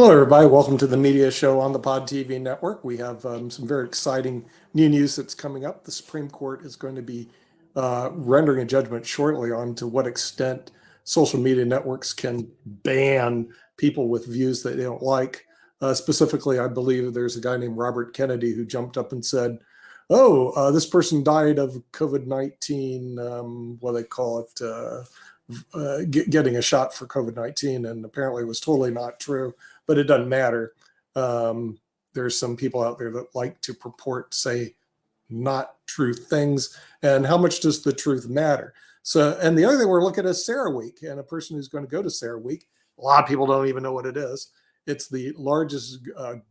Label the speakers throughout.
Speaker 1: Hello, everybody. Welcome to the media show on the Podtv network. We have some very exciting new news that's coming up. The Supreme Court is going to be rendering a judgment shortly on to what extent social media networks can ban people with views that they don't like. Specifically, I believe there's a guy named Robert Kennedy who jumped up and said, this person died of COVID-19, what do they call it, getting a shot for COVID-19, and apparently it was totally not true. But it doesn't matter. There's some people out there that like to purport, say, not true things. And how much does the truth matter? So, and the other thing we're looking at is Cera Week, and a person who's going to go to Cera Week. A lot of people don't even know what it is. It's the largest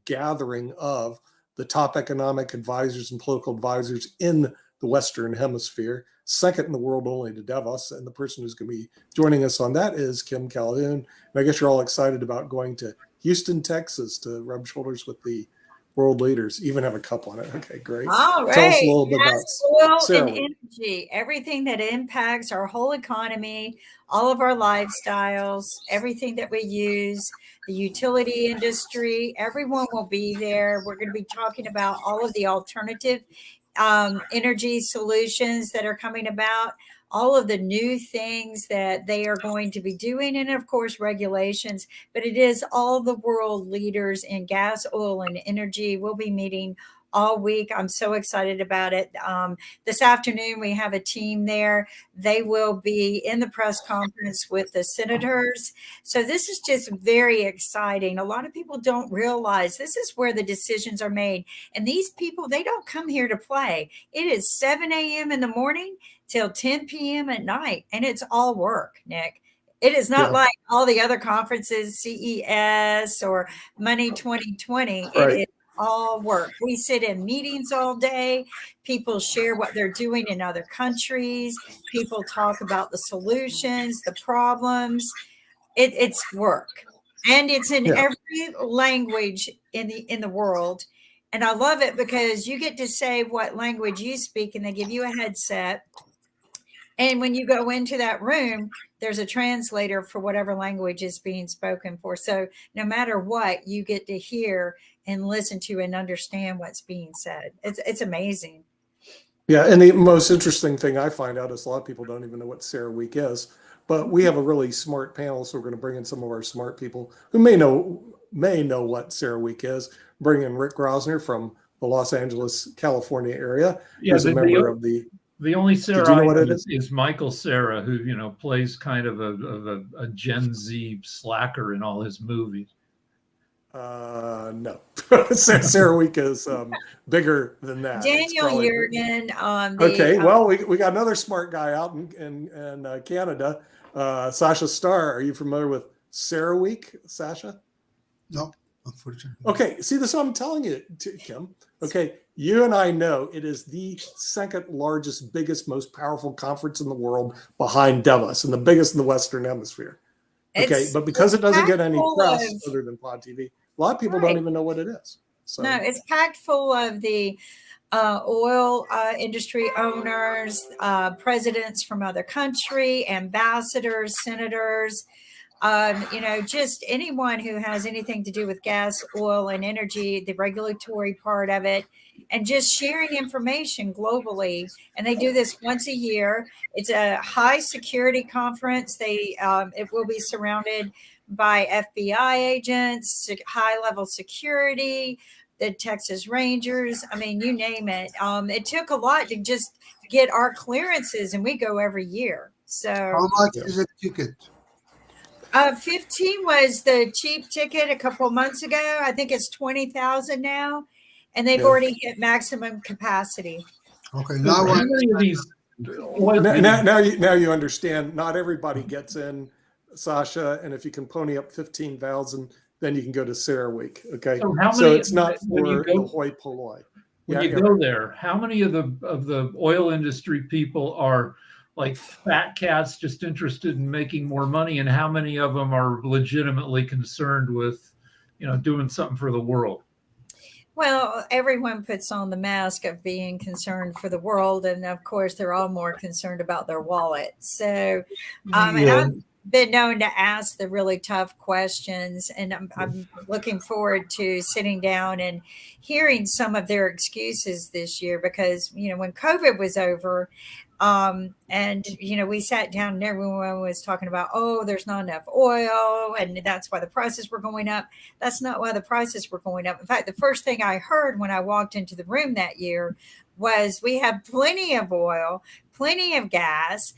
Speaker 1: gathering of the top economic advisors and political advisors in the Western Hemisphere, second in the world only to Davos. And the person who's going to be joining us on that is Kim Calhoun. And I guess you're all excited about going to Houston, Texas to rub shoulders with the world leaders, even have a cup on it. Okay, great.
Speaker 2: All right.
Speaker 1: Tell us a little bit about
Speaker 2: oil and energy, everything that impacts our whole economy, all of our lifestyles, everything that we use, the utility industry, everyone will be there. We're going to be talking about all of the alternative energy solutions that are coming about, all of the new things that they are going to be doing, and of course regulations. But it is all the world leaders in gas, oil, and energy. We'll be meeting all week. I'm so excited about it. This afternoon, we have a team there. They will be in the press conference with the senators. So this is just very exciting. A lot of people don't realize this is where the decisions are made. And these people, they don't come here to play. It is 7 a.m. in the morning till 10 p.m. at night. And it's all work, Nick. It is not like all the other conferences, CES or Money 2020.
Speaker 1: Right.
Speaker 2: It is all work. We sit in meetings all day. People share what they're doing in other countries. People talk about the solutions, the problems. It's work, and it's in every language in the world. And I love it because you get to say what language you speak, and they give you a headset. And when you go into that room, there's a translator for whatever language is being spoken for. So no matter what, you get to hear and listen to and understand what's being said. It's amazing.
Speaker 1: Yeah, and the most interesting thing I find out is a lot of people don't even know what Cera Week is. But we have a really smart panel, so we're going to bring in some of our smart people who may know what Cera Week is. Bring in Rick Grosner from the Los Angeles, California area.
Speaker 3: Yeah,
Speaker 1: who's a member of
Speaker 3: the only Cera
Speaker 1: you know what it
Speaker 3: is Michael Cera, who plays kind of a Gen Z slacker in all his movies.
Speaker 1: No, Cera Week is bigger than that.
Speaker 2: Daniel Yergin on the.
Speaker 1: Okay, well, we got another smart guy out in Canada, Sasha Starr. Are you familiar with Cera Week, Sasha?
Speaker 4: No, unfortunately.
Speaker 1: Okay, see, this is what I'm telling you, Kim. Okay, you and I know it is the second largest, biggest, most powerful conference in the world behind Davos, and the biggest in the Western Hemisphere. Okay, but because it doesn't get any press other than Podtv, a lot of people don't even know what it is. So.
Speaker 2: No, it's packed full of the oil industry owners, presidents from other country, ambassadors, senators, just anyone who has anything to do with gas, oil, and energy, the regulatory part of it, and just sharing information globally. And they do this once a year. It's a high security conference. It will be surrounded by FBI agents, high level security, the Texas Rangers. I mean, you name it. It took a lot to just get our clearances, and we go every year. So
Speaker 4: how much is a ticket?
Speaker 2: 15 was the cheap ticket a couple of months ago. I think it's 20,000 now, and they've already hit maximum capacity.
Speaker 4: Okay,
Speaker 3: now how many of these?
Speaker 1: Now you understand. Not everybody gets in, Sasha, and if you can pony up 15,000, then you can go to Cera Week. Okay, so it's not for the hoi polloi.
Speaker 3: When you go there, how many of the oil industry people are like fat cats just interested in making more money, and how many of them are legitimately concerned with, doing something for the world?
Speaker 2: Well, everyone puts on the mask of being concerned for the world, and of course, they're all more concerned about their wallet. So, and been known to ask the really tough questions, and I'm looking forward to sitting down and hearing some of their excuses this year because when COVID was over, and we sat down and everyone was talking about, oh, there's not enough oil and that's why the prices were going up. That's not why the prices were going up. In fact, the first thing I heard when I walked into the room that year was we have plenty of oil, plenty of gas.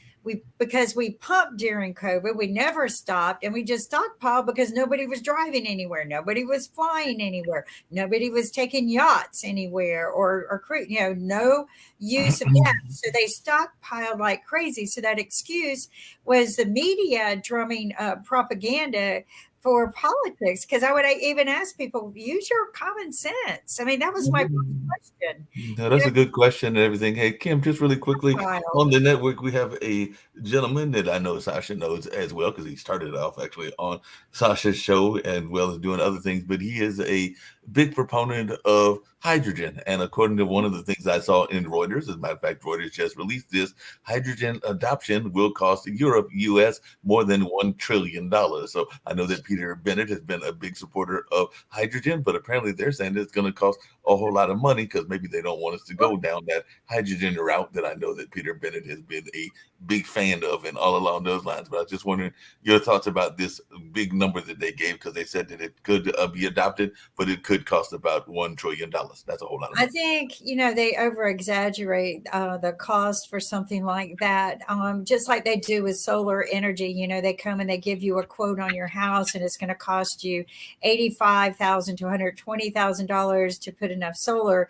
Speaker 2: Because we pumped during COVID, we never stopped, and we just stockpiled because nobody was driving anywhere, nobody was flying anywhere, nobody was taking yachts anywhere or cruise, no use of gas. So they stockpiled like crazy. So that excuse was the media drumming up propaganda for politics. Because I would even ask people, use your common sense. I mean, that was my question.
Speaker 5: No, that's a good question and everything. Hey, Kim, just really quickly on the network, we have a gentleman that I know Sasha knows as well because he started off actually on Sasha's show as well as doing other things. But he is a big proponent of hydrogen. And according to one of the things I saw in Reuters, as a matter of fact, Reuters just released this, hydrogen adoption will cost Europe, US, more than $1 trillion. So I know that Peter Bennett has been a big supporter of hydrogen, but apparently they're saying it's going to cost a whole lot of money because maybe they don't want us to go down that hydrogen route that I know that Peter Bennett has been a big fan of and all along those lines. But I was just wondering your thoughts about this big number that they gave because they said that it could be adopted, but it could could cost about $1 trillion. That's a whole lot of money.
Speaker 2: I think, they over exaggerate the cost for something like that. Just like they do with solar energy, they come and they give you a quote on your house and it's going to cost you $85,000 to $120,000 to put enough solar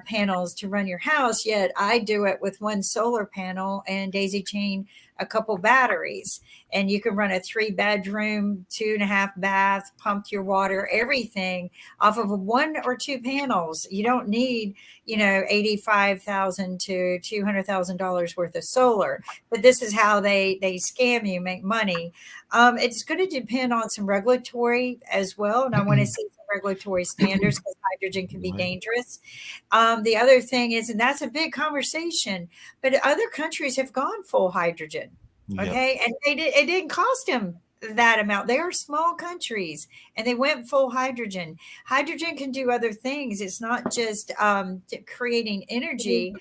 Speaker 2: panels to run your house. Yet I do it with one solar panel and daisy chain a couple batteries, and you can run a 3-bedroom, 2.5 bath, pump your water, everything off of 1 or 2 panels. You don't need, $85,000 to $200,000 worth of solar. But this is how they scam you, make money. It's going to depend on some regulatory as well, and I want to see some regulatory standards because hydrogen can be dangerous. The other thing is, and that's a big conversation, but other countries have gone full hydrogen. Okay. Yep. And it didn't cost them that amount. They are small countries and they went full hydrogen. Hydrogen can do other things. It's not just creating energy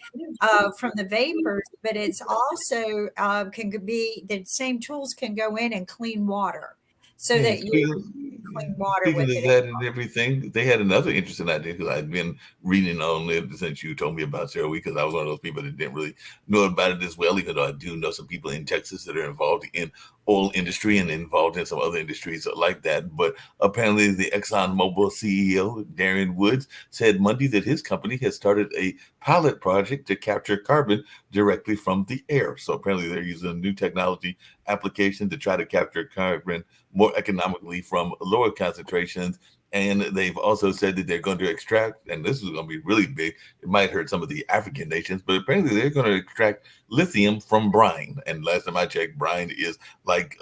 Speaker 2: from the vapors, but it's also can be the same tools can go in and clean water so that you clean water
Speaker 5: speaking
Speaker 2: with
Speaker 5: of
Speaker 2: it.
Speaker 5: that and everything, they had another interesting idea because I'd been reading on it since you told me about Sarah Week, because I was one of those people that didn't really know about it as well, even though I do know some people in Texas that are involved in oil industry and involved in some other industries like that. But apparently the ExxonMobil CEO, Darren Woods, said Monday that his company has started a pilot project to capture carbon directly from the air. So apparently they're using a new technology application to try to capture carbon more economically from lower concentrations. And they've also said that they're going to extract, and this is going to be really big, it might hurt some of the African nations, but apparently they're going to extract lithium from brine. And last time I checked, brine is like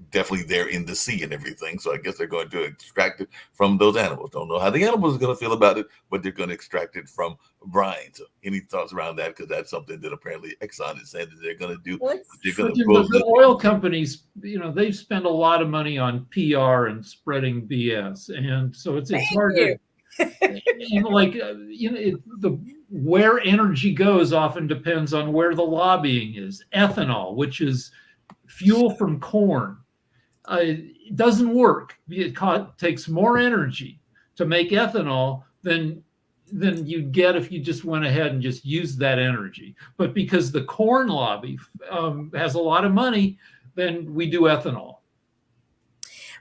Speaker 5: definitely there in the sea and everything. So I guess they're going to extract it from those animals. Don't know how the animals are going to feel about it, but they're going to extract it from brine. So any thoughts around that? Because that's something that apparently Exxon is saying that they're going to do. They're going to
Speaker 3: the oil companies, they've spent a lot of money on PR and spreading BS, and so it's hard to. Where energy goes often depends on where the lobbying is. Ethanol, which is fuel from corn, it doesn't work. It takes more energy to make ethanol than you'd get if you just went ahead and just used that energy. But because the corn lobby has a lot of money, then we do ethanol.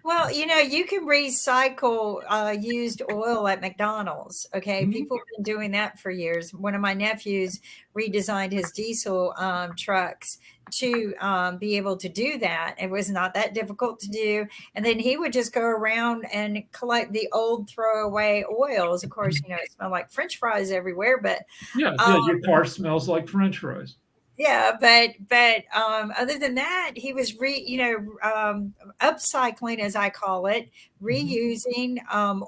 Speaker 2: Well, you can recycle used oil at McDonald's. Okay. Mm-hmm. People have been doing that for years. One of my nephews redesigned his diesel trucks to be able to do that. It was not that difficult to do. And then he would just go around and collect the old throwaway oils. Of course, it smelled like French fries everywhere, but
Speaker 3: yeah, your car smells like French fries.
Speaker 2: Yeah, but other than that, he was upcycling, as I call it, reusing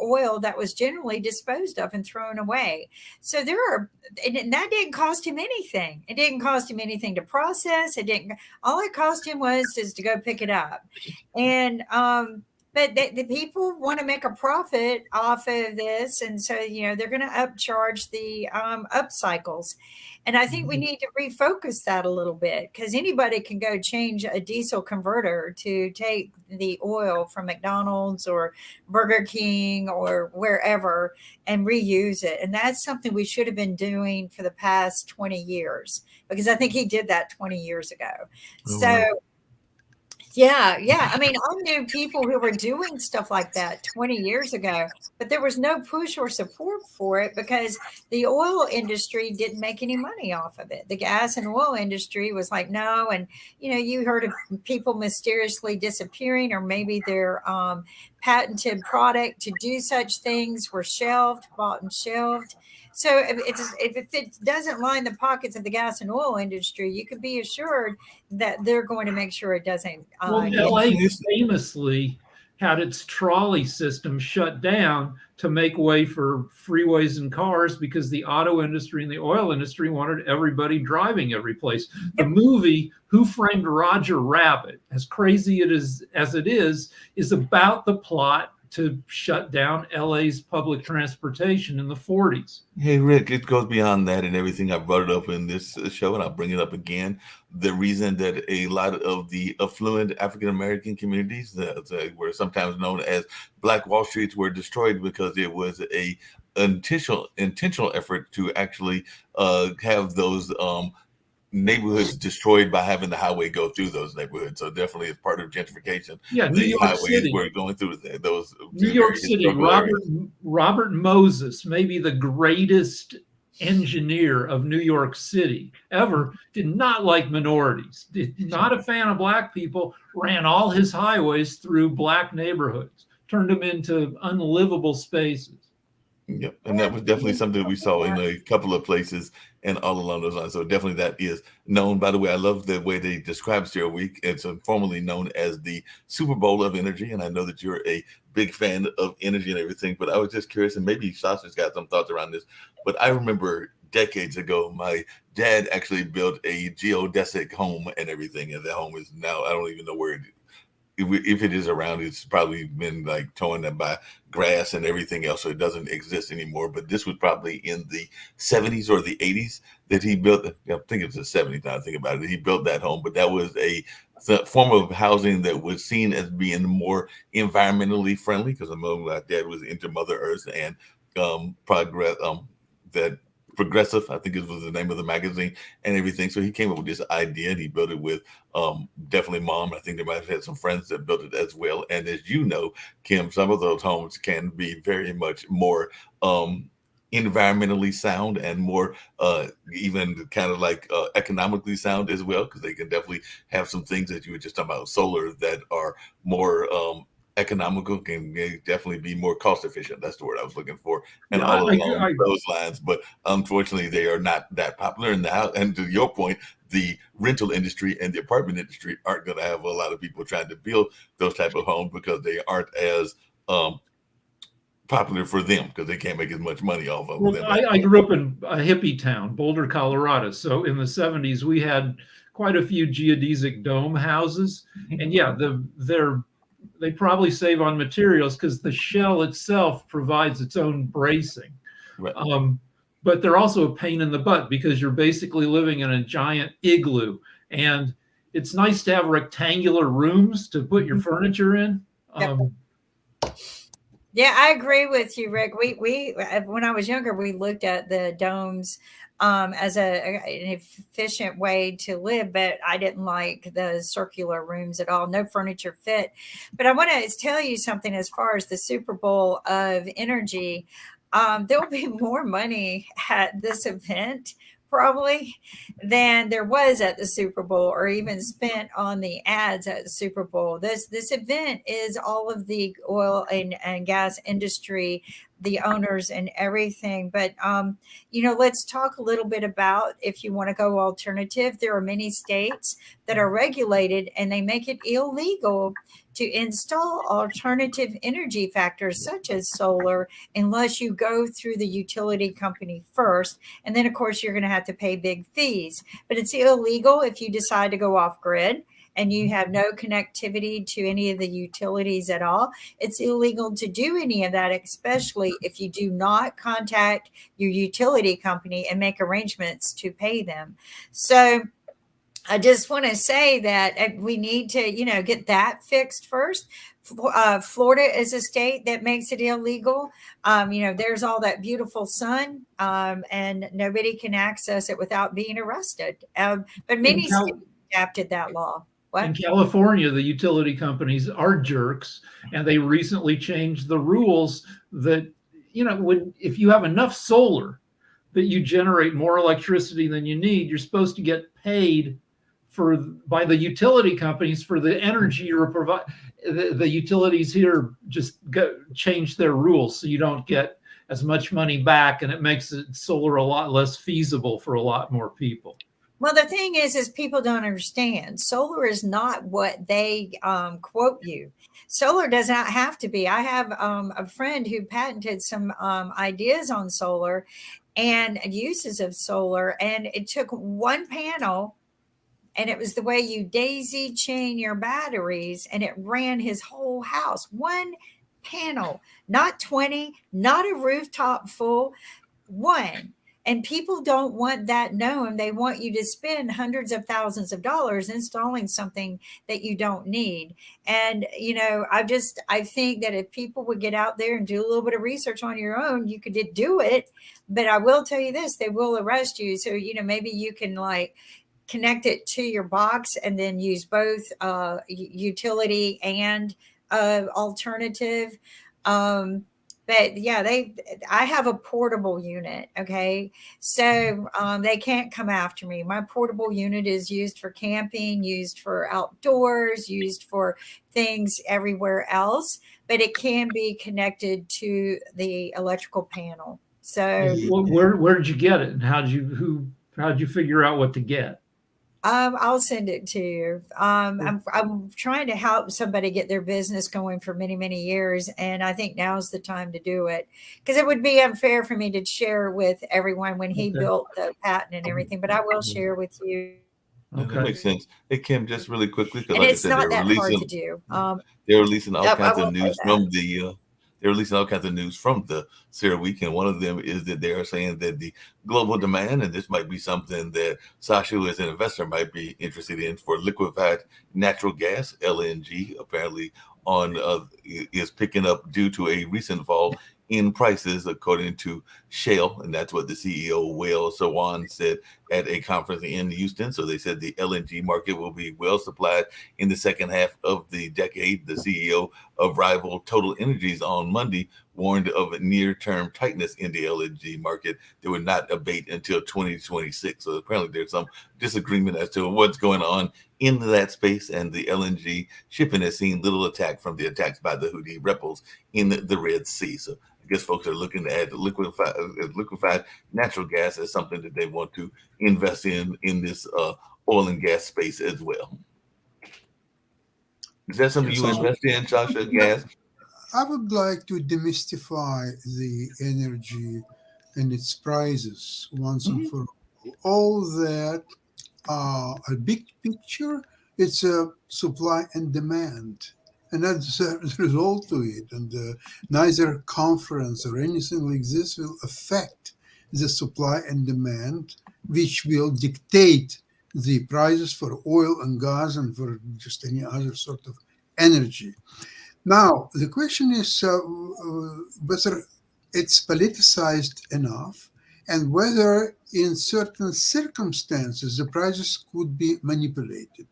Speaker 2: oil that was generally disposed of and thrown away. So and that didn't cost him anything. It didn't cost him anything to process. It didn't. All it cost him was just to go pick it up, and but the people want to make a profit off of this, and so they're going to upcharge the upcycles. And I think we need to refocus that a little bit, because anybody can go change a diesel converter to take the oil from McDonald's or Burger King or wherever and reuse it. And that's something we should have been doing for the past 20 years, because I think he did that 20 years ago.
Speaker 5: Oh,
Speaker 2: So
Speaker 5: wow.
Speaker 2: yeah. I mean, I knew people who were doing stuff like that 20 years ago, but there was no push or support for it because the oil industry didn't make any money off of it. The gas and oil industry was like, no. And, you heard of people mysteriously disappearing, or maybe their patented product to do such things were bought and shelved. So if it doesn't line the pockets of the gas and oil industry, you can be assured that they're going to make sure it doesn't.
Speaker 3: Well, LA famously had its trolley system shut down to make way for freeways and cars, because the auto industry and the oil industry wanted everybody driving every place. The movie Who Framed Roger Rabbit, as crazy as it is about the plot to shut down LA's public transportation in the 40s.
Speaker 5: Hey, Rick, it goes beyond that and everything. I brought it up in this show, and I'll bring it up again. The reason that a lot of the affluent African-American communities that were sometimes known as Black Wall Streets were destroyed, because it was a intentional effort to actually have those neighborhoods destroyed by having the highway go through those neighborhoods. So definitely it's part of gentrification.
Speaker 3: Yeah, New York
Speaker 5: highways
Speaker 3: City.
Speaker 5: were going through those.
Speaker 3: New York City, Robert Moses, maybe the greatest engineer of New York City ever, did not like minorities, not a fan of Black people, ran all his highways through Black neighborhoods, turned them into unlivable spaces.
Speaker 5: Yep, and that was definitely something we saw in a couple of places and all along those lines. So definitely that is known. By the way, I love the way they describe Zero Week. It's formerly known as the Super Bowl of energy, and I know that you're a big fan of energy and everything, but I was just curious, and maybe Sasha's got some thoughts around this, but I remember decades ago, my dad actually built a geodesic home and everything, and the home is now, I don't even know where if it is around, it's probably been like torn up by grass and everything else, so it doesn't exist anymore. But this was probably in the 70s or the 80s that he built. I think it's the 70s now I think about it. He built that home, but that was a form of housing that was seen as being more environmentally friendly, because my dad was into Mother Earth and Progressive, I think it was the name of the magazine and everything. So he came up with this idea, and he built it with definitely Mom. I think they might have had some friends that built it as well. And as you know, Kim, some of those homes can be very much more environmentally sound and more even kind of like economically sound as well, because they can definitely have some things that you were just talking about, solar, that are more economical, can definitely be more cost efficient. That's the word I was looking for. And
Speaker 3: Yeah,
Speaker 5: all along those lines, but unfortunately they are not that popular now. And to your point, the rental industry and the apartment industry aren't going to have a lot of people trying to build those type of homes, because they aren't as popular for them, because they can't make as much money off of them.
Speaker 3: I grew up in a hippie town, Boulder, Colorado. So in the 70s, we had quite a few geodesic dome houses. And yeah, they probably save on materials, because the shell itself provides its own bracing.
Speaker 5: Right.
Speaker 3: But they're also a pain in the butt, because you're basically living in a giant igloo. And it's nice to have rectangular rooms to put your furniture in.
Speaker 2: Yeah, I agree with you, Rick. We when I was younger, we looked at the domes as an efficient way to live, but I didn't like the circular rooms at all. No furniture fit. But I want to tell you something as far as the Super Bowl of energy. There'll be more money at this event probably than there was at the Super Bowl, or even spent on the ads at the Super Bowl. This event is all of the oil and gas industry the owners and everything. But, let's talk a little bit about, if you want to go alternative, there are many states that are regulated and they make it illegal to install alternative energy factors such as solar unless you go through the utility company first. And then, of course, you're going to have to pay big fees. But it's illegal if you decide to go off grid and you have no connectivity to any of the utilities at all. It's illegal to do any of that, especially if you do not contact your utility company and make arrangements to pay them. So I just want to say that we need to, get that fixed first. Florida is a state that makes it illegal. There's all that beautiful sun, and nobody can access it without being arrested. But many states adapted that law. What?
Speaker 3: In California, the utility companies are jerks, and they recently changed the rules that, if you have enough solar that you generate more electricity than you need, you're supposed to get paid by the utility companies for the energy you're providing. The utilities here just change their rules so you don't get as much money back, and it makes solar a lot less feasible for a lot more people.
Speaker 2: Well, the thing is people don't understand. Solar is not what they quote you. Solar does not have to be. I have a friend who patented some ideas on solar and uses of solar, and it took one panel, and it was the way you daisy chain your batteries, and it ran his whole house. One panel, not 20, not a rooftop full, one. And people don't want that known. They want you to spend hundreds of thousands of dollars installing something that you don't need. And, I think that if people would get out there and do a little bit of research on your own, you could do it. But I will tell you this, they will arrest you. So, maybe you can connect it to your box and then use both utility and alternative. But yeah, I have a portable unit. Okay. So they can't come after me. My portable unit is used for camping, used for outdoors, used for things everywhere else, but it can be connected to the electrical panel. So
Speaker 3: where did you get it, and how'd you figure out what to get?
Speaker 2: I'll send it to you. I'm trying to help somebody get their business going for many, many years. And I think now's the time to do it, because it would be unfair for me to share with everyone when he built the patent and everything, but I will share with you.
Speaker 5: Okay. That makes sense. Hey, Kim, just really quickly, because
Speaker 2: like it's not that hard to do.
Speaker 5: They're releasing all kinds of news from the they're releasing all kinds of news from the CERA week, and one of them is that they are saying that the global demand, and this might be something that Sasha, who is an investor, might be interested in, for liquefied natural gas, LNG, apparently is picking up due to a recent fall in prices, according to Shell, and that's what the CEO, Wael Sawan, said at a conference in Houston. So they said the LNG market will be well supplied in the second half of the decade. The CEO of rival Total Energies on Monday warned of a near-term tightness in the LNG market that would not abate until 2026. So apparently there's some disagreement as to what's going on in that space, and the LNG shipping has seen little attack from the attacks by the Houthi rebels in the Red Sea. So I guess folks are looking to add liquefied natural gas as something that they want to invest in this oil and gas space as well. Is that something you invest in, Sasha, gas?
Speaker 4: I would like to demystify the energy and its prices once and for all. That a big picture, it's a supply and demand. And that's a result to it. And neither conference or anything like this will affect the supply and demand, which will dictate the prices for oil and gas and for just any other sort of energy. Now, the question is whether it's politicized enough, and whether in certain circumstances the prices could be manipulated.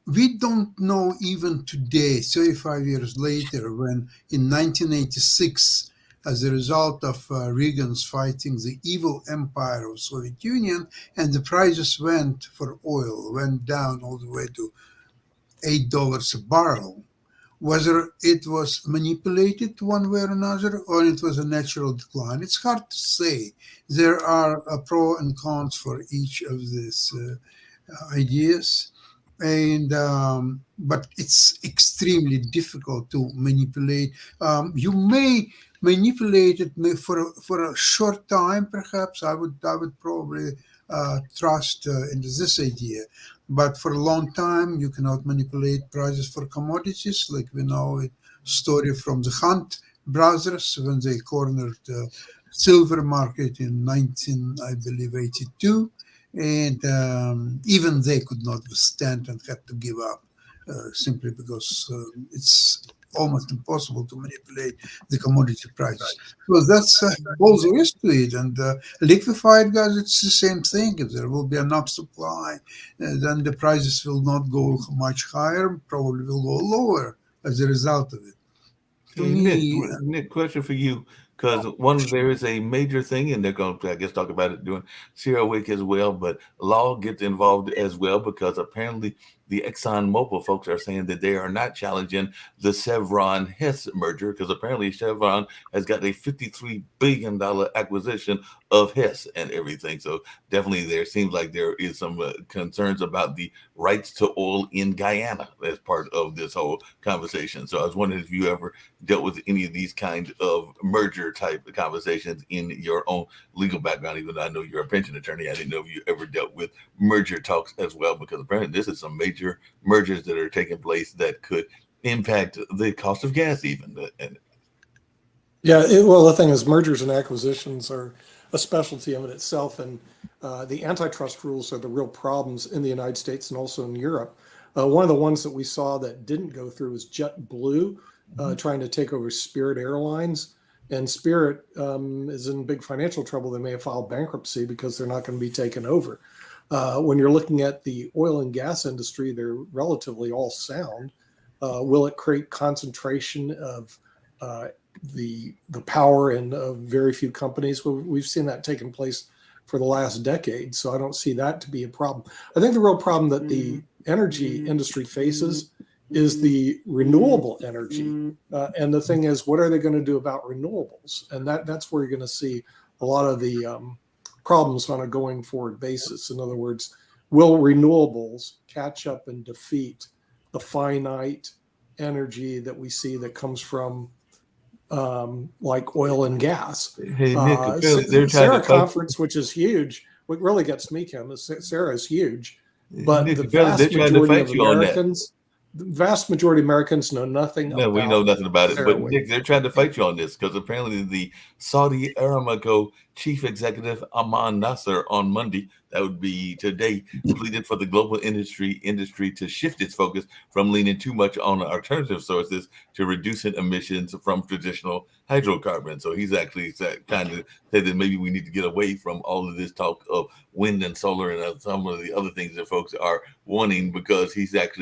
Speaker 4: We don't know even today, 35 years later, when in 1986, as a result of Reagan's fighting the evil empire of Soviet Union, and the prices went down all the way to $8 a barrel, whether it was manipulated one way or another, or it was a natural decline. It's hard to say. There are pro and cons for each of these ideas, and but it's extremely difficult to manipulate. You may manipulate it for a short time, perhaps. I would probably trust into this idea, but for a long time you cannot manipulate prices for commodities, like we know a story from the Hunt brothers when they cornered the silver market in 19, I believe, 82, and even they could not withstand and had to give up simply because it's almost impossible to manipulate the commodity prices. So that's all there is to it. And liquefied gas, it's the same thing. If there will be enough supply, then the prices will not go much higher, probably will go lower as a result of it. To
Speaker 5: Hey,
Speaker 4: me,
Speaker 5: Nick, question for you, because there is a major thing, and they're going to, I guess, talk about it during Sierra Week as well. But law gets involved as well because apparently the Exxon Mobil folks are saying that they are not challenging the Chevron Hess merger because apparently Chevron has got a $53 billion acquisition of Hess and everything. So definitely there seems like there is some concerns about the rights to oil in Guyana as part of this whole conversation. So I was wondering if you ever dealt with any of these kind of merger type of conversations in your own legal background. Even though I know you're a pension attorney, I didn't know if you ever dealt with merger talks as well, because apparently this is some major mergers that are taking place that could impact the cost of gas even.
Speaker 1: Well, the thing is, mergers and acquisitions are a specialty of it itself, and the antitrust rules are the real problems in the United States and also in Europe. One of the ones that we saw that didn't go through was JetBlue trying to take over Spirit Airlines, and Spirit is in big financial trouble. They may have filed bankruptcy because they're not going to be taken over. When you're looking at the oil and gas industry, they're relatively all sound. Will it create concentration of the power in very few companies? Well, we've seen that taking place for the last decade, so I don't see that to be a problem. I think the real problem that the energy industry faces is the renewable energy, and the thing is, what are they going to do about renewables? And that's where you're going to see a lot of the problems on a going forward basis. In other words, will renewables catch up and defeat the finite energy that we see that comes from like oil and gas?
Speaker 5: Hey, Nick, they're trying
Speaker 1: Sarah
Speaker 5: to
Speaker 1: conference, which is huge. What really gets me, Kim, is Sarah is huge, but
Speaker 5: Nick,
Speaker 1: the
Speaker 5: they're
Speaker 1: vast
Speaker 5: trying to
Speaker 1: majority
Speaker 5: fight
Speaker 1: of
Speaker 5: you on that.
Speaker 1: Americans, the vast majority of Americans know nothing
Speaker 5: No, we
Speaker 1: about
Speaker 5: know nothing about it.
Speaker 1: Sarah
Speaker 5: But
Speaker 1: Wing.
Speaker 5: Nick, they're trying to fight you on this because apparently the Saudi Aramco chief executive Aman Nasser on Monday, that would be today, pleaded for the global industry to shift its focus from leaning too much on alternative sources to reducing emissions from traditional hydrocarbons. So he's actually kind of said that maybe we need to get away from all of this talk of wind and solar and some of the other things that folks are wanting, because he said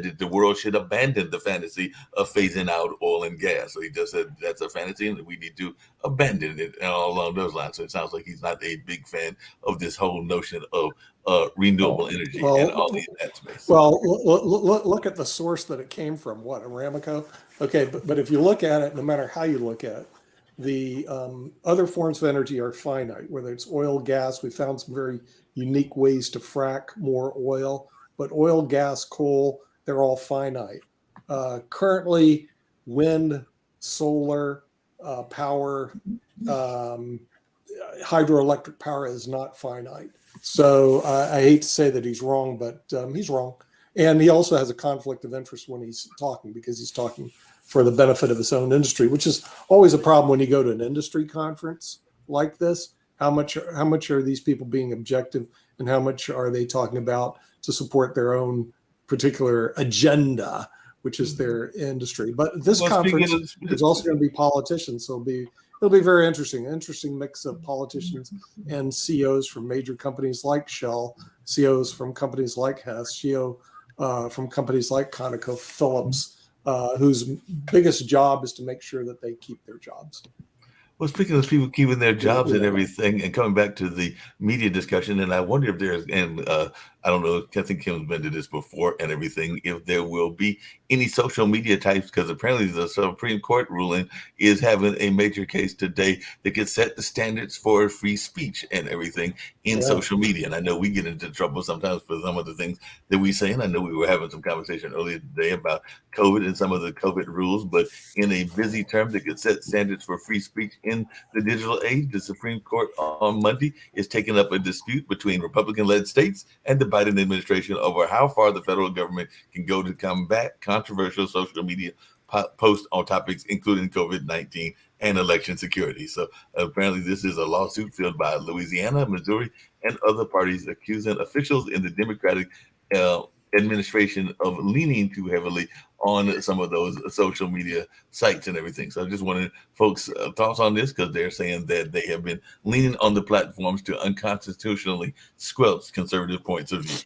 Speaker 5: that the world should abandon the fantasy of phasing out oil and gas. So he just said that's a fantasy and that we need to abandon it, and all along those lines. So it sounds like he's not a big fan of this whole notion of renewable energy and all in that space.
Speaker 1: Well, look at the source that it came from. What, Aramco? Okay, but if you look at it, no matter how you look at it, the other forms of energy are finite. Whether it's oil, gas, we found some very unique ways to frack more oil. But oil, gas, coal, they're all finite. Currently, wind, solar power, hydroelectric power is not finite. So I hate to say that he's wrong, but he's wrong. And he also has a conflict of interest when he's talking, because he's talking for the benefit of his own industry, which is always a problem when you go to an industry conference like this. How much are these people being objective, and how much are they talking about to support their own particular agenda, which is their industry? But this conference is also going to be politicians, so it'll be very interesting. An interesting mix of politicians and CEOs from major companies like Shell, CEOs from companies like Hess, CEO from companies like ConocoPhillips, whose biggest job is to make sure that they keep their jobs.
Speaker 5: Well, speaking of people keeping their jobs and everything, and coming back to the media discussion, and I wonder if there's, and I don't know, I think Kim's been to this before and everything, if there will be any social media types, because apparently the Supreme Court ruling is having a major case today that could set the standards for free speech and everything in social media. And I know we get into trouble sometimes for some of the things that we say. And I know we were having some conversation earlier today about COVID and some of the COVID rules, but in a busy term that could set standards for free speech in the digital age, the Supreme Court on Monday is taking up a dispute between Republican-led states and the Biden administration over how far the federal government can go to combat controversial social media posts on topics including COVID-19 and election security. So apparently this is a lawsuit filed by Louisiana, Missouri, and other parties accusing officials in the Democratic administration of leaning too heavily on some of those social media sites and everything. So I just wanted folks' thoughts on this, because they're saying that they have been leaning on the platforms to unconstitutionally squelch conservative points of view.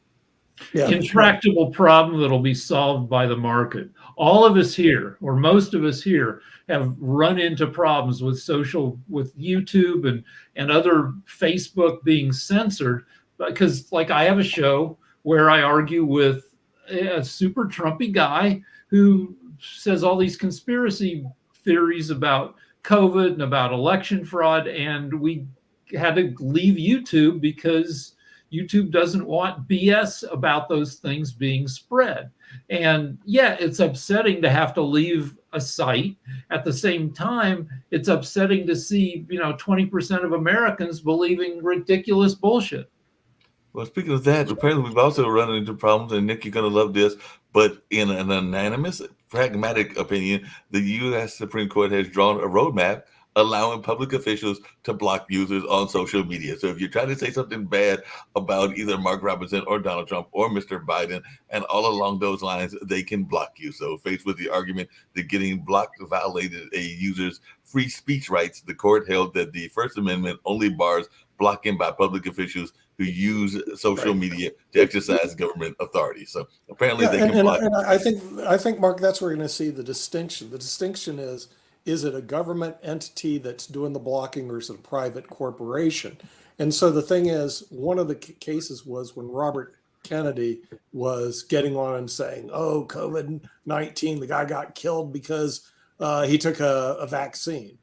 Speaker 1: Yeah.
Speaker 3: Intractable problem that'll be solved by the market. All of us here, or most of us here, have run into problems with YouTube and other Facebook being censored, because like I have a show where I argue with a super Trumpy guy who says all these conspiracy theories about COVID and about election fraud, and we had to leave YouTube because YouTube doesn't want BS about those things being spread. And yeah, it's upsetting to have to leave a site. At the same time, it's upsetting to see, 20% of Americans believing ridiculous bullshit.
Speaker 5: Well, speaking of that, apparently we've also run into problems, and Nick, you're going to love this, but in an unanimous, pragmatic opinion, the U.S. Supreme Court has drawn a roadmap allowing public officials to block users on social media. So if you're trying to say something bad about either Mark Robinson or Donald Trump or Mr. Biden, and all along those lines, they can block you. So faced with the argument that getting blocked violated a user's free speech rights, the court held that the First Amendment only bars blocking by public officials who use social media to exercise government authority. So apparently they can block.
Speaker 1: And I think, Mark, that's where we're going to see the distinction. The distinction is it a government entity that's doing the blocking, or is it a private corporation? And so the thing is, one of the cases was when Robert Kennedy was getting on and saying, oh, COVID-19, the guy got killed because he took a vaccine.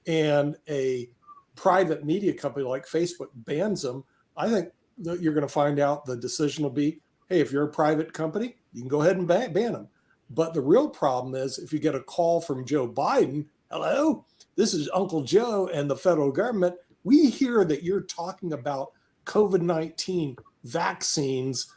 Speaker 1: And a private media company like Facebook bans him. I think that you're going to find out the decision will be, hey, if you're a private company, you can go ahead and ban them. But the real problem is if you get a call from Joe Biden, hello, this is Uncle Joe and the federal government. We hear that you're talking about COVID-19 vaccines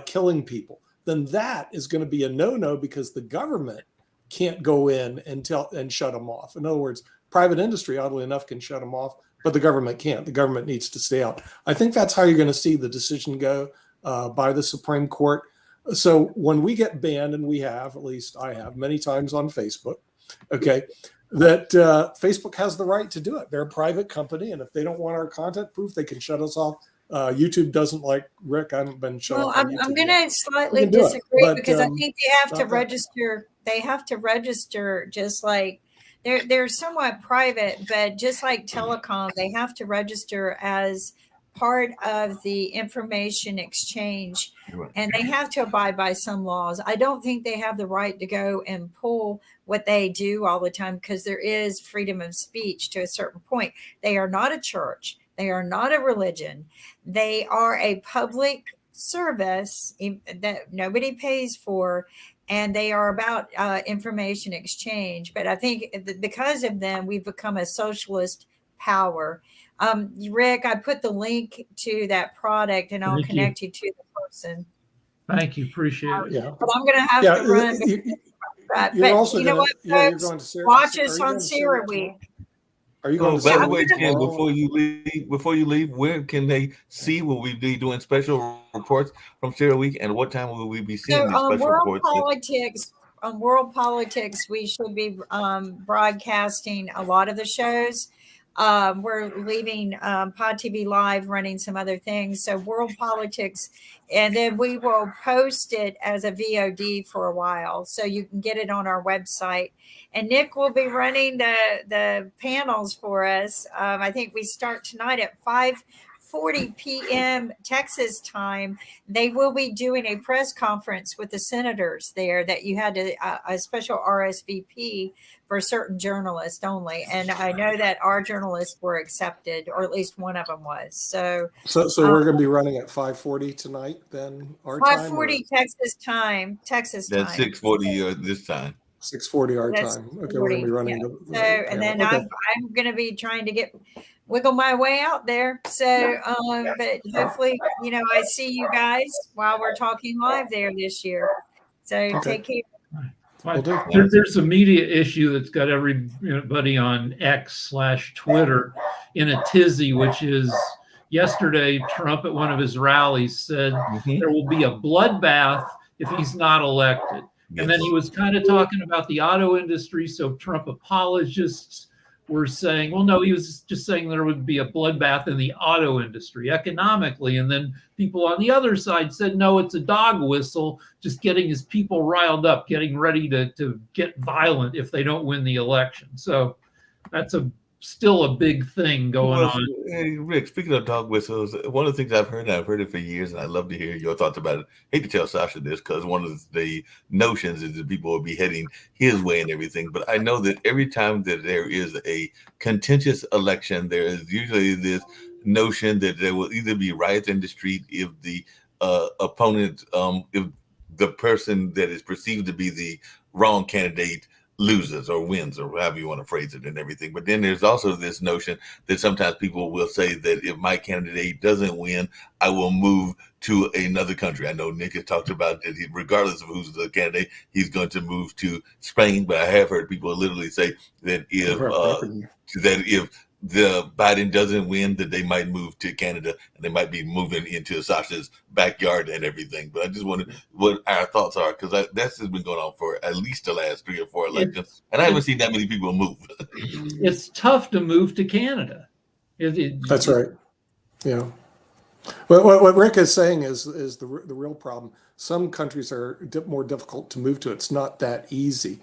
Speaker 1: killing people. Then that is going to be a no-no, because the government can't go in and shut them off. In other words, private industry, oddly enough, can shut them off, but the government can't. The government needs to stay out. I think that's how you're going to see the decision go by the Supreme Court. So when we get banned, and we have, at least I have many times on Facebook, okay, that Facebook has the right to do it. They're a private company, and if they don't want our content proof, they can shut us off. YouTube doesn't, like Rick, I haven't been shut off on YouTube.
Speaker 2: I'm going to slightly disagree, because I think they have to register. They have to register, just like they're somewhat private, but just like telecom, they have to register as part of the information exchange, and they have to abide by some laws. I don't think they have the right to go and pull what they do all the time, because there is freedom of speech to a certain point. They are not a church. They are not a religion. They are a public service that nobody pays for, and they are about information exchange. But I think because of them, we've become a socialist power. Rick, I put the link to that product, and I'll connect you to the person.
Speaker 3: Thank you. Appreciate it.
Speaker 1: Yeah.
Speaker 2: But I'm going to have to run.
Speaker 1: You're also
Speaker 2: know what,
Speaker 1: you're going to
Speaker 2: watch us on Cera Week.
Speaker 1: Are you going to?
Speaker 5: By the way, Ken, before you leave, where can they see? Will we be doing special reports from Cera Week, and what time will we be seeing these special reports?
Speaker 2: On World Politics, we should be broadcasting a lot of the shows. We're leaving Podtv Live, running some other things. So World Politics, and then we will post it as a VOD for a while, so you can get it on our website. And Nick will be running the panels for us. I think we start tonight at 5:40 5:40 p.m. Texas time, they will be doing a press conference with the senators there that you had to a special RSVP for certain journalists only. And I know that our journalists were accepted, or at least one of them was. So
Speaker 1: we're going to be running at 5:40 tonight, then our time.
Speaker 2: 5:40 Texas time.
Speaker 5: That's 6:40 this time.
Speaker 1: 6:40 our
Speaker 2: That's
Speaker 1: time. Okay, we're going to be running
Speaker 2: yeah.
Speaker 1: the
Speaker 2: So, and then
Speaker 1: okay.
Speaker 2: I'm going to be trying to wiggle my way out there. So, but hopefully, I see you guys while we're talking live there this year. So take care.
Speaker 3: There's a media issue that's got everybody on X/Twitter in a tizzy, which is yesterday Trump at one of his rallies said there will be a bloodbath if he's not elected. Yes. And then he was kind of talking about the auto industry. So Trump apologists were saying, well, no, he was just saying there would be a bloodbath in the auto industry economically. And then people on the other side said, no, it's a dog whistle, just getting his people riled up, getting ready to get violent if they don't win the election. So that's still a big thing going on.
Speaker 5: Hey, Rick, speaking of dog whistles, one of the things I've heard it for years, and I'd love to hear your thoughts about it. I hate to tell Sasha this because one of the notions is that people will be heading his way and everything. But I know that every time that there is a contentious election, there is usually this notion that there will either be riots in the street if the opponent, if the person that is perceived to be the wrong candidate loses or wins, or however you want to phrase it and everything. But then there's also this notion that sometimes people will say that if my candidate doesn't win, I will move to another country. I know Nick has talked about that regardless of who's the candidate, he's going to move to Spain. But I have heard people literally say that if the Biden doesn't win, that they might move to Canada and they might be moving into Sasha's backyard and everything. But I just wondered what our thoughts are, because that's been going on for at least the last 3 or 4 elections, and I haven't seen that many people move.
Speaker 3: It's tough to move to Canada.
Speaker 1: That's right. Yeah. Well, what Rick is saying is the real problem. Some countries are more difficult to move to. It's not that easy.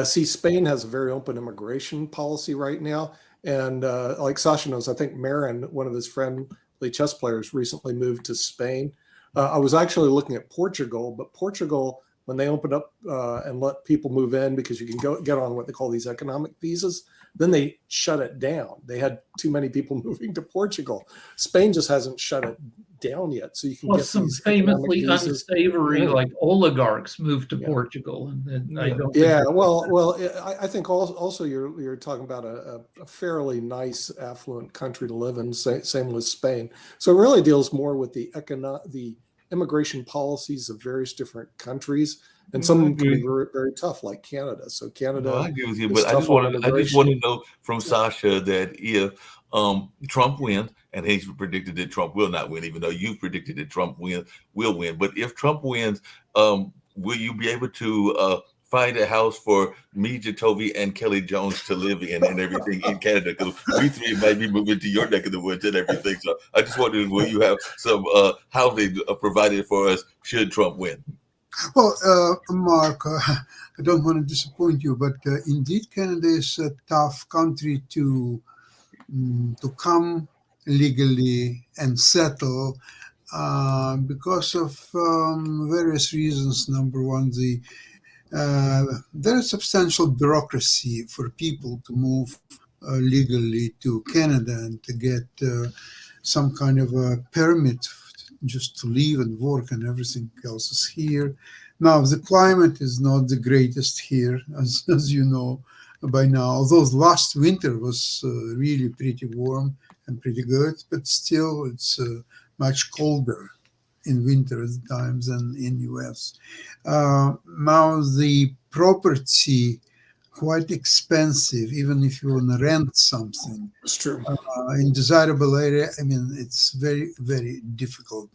Speaker 1: See, Spain has a very open immigration policy right now. And like Sasha knows, I think Marin, one of his friendly chess players, recently moved to Spain. I was actually looking at Portugal, but Portugal, when they opened up and let people move in because you can get on what they call these economic visas, then they shut it down. They had too many people moving to Portugal. Spain just hasn't shut it down yet, so you can get
Speaker 3: some
Speaker 1: these
Speaker 3: famously unsavory like oligarchs moved to Portugal, and I don't.
Speaker 1: I think also you're talking about a fairly nice, affluent country to live in. Same with Spain. So it really deals more with the immigration policies of various different countries, and some can be very, very tough, like Canada. So Canada,
Speaker 5: I agree with you, but I just want to know from Sasha that if Trump wins, and he's predicted that Trump will not win, even though you've predicted that Trump will win. But if Trump wins, will you be able to find a house for me, Jatovi, and Kelly Jones to live in and everything in Canada? Because we three might be moving to your neck of the woods and everything. So I just wondered, will you have some housing provided for us should Trump win?
Speaker 4: Well, Mark, I don't want to disappoint you, but indeed, Canada is a tough country to come legally and settle because of various reasons. Number one, there is substantial bureaucracy for people to move legally to Canada and to get some kind of a permit just to live and work, and everything else is here. Now, the climate is not the greatest here, as you know by now, although last winter was really pretty warm and pretty good, but still it's much colder in winter at times than in US. Now, the property quite expensive, even if you want to rent something.
Speaker 1: It's true.
Speaker 4: In desirable area, I mean, it's very, very difficult.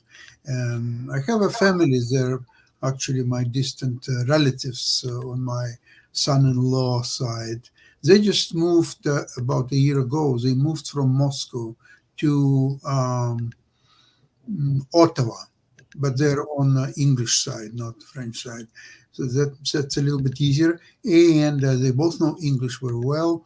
Speaker 4: I have a family there, actually my distant relatives on my son-in-law side. They just moved about a year ago. They moved from Moscow to Ottawa, but they're on the English side, not French side. So that's a little bit easier. And they both know English very well.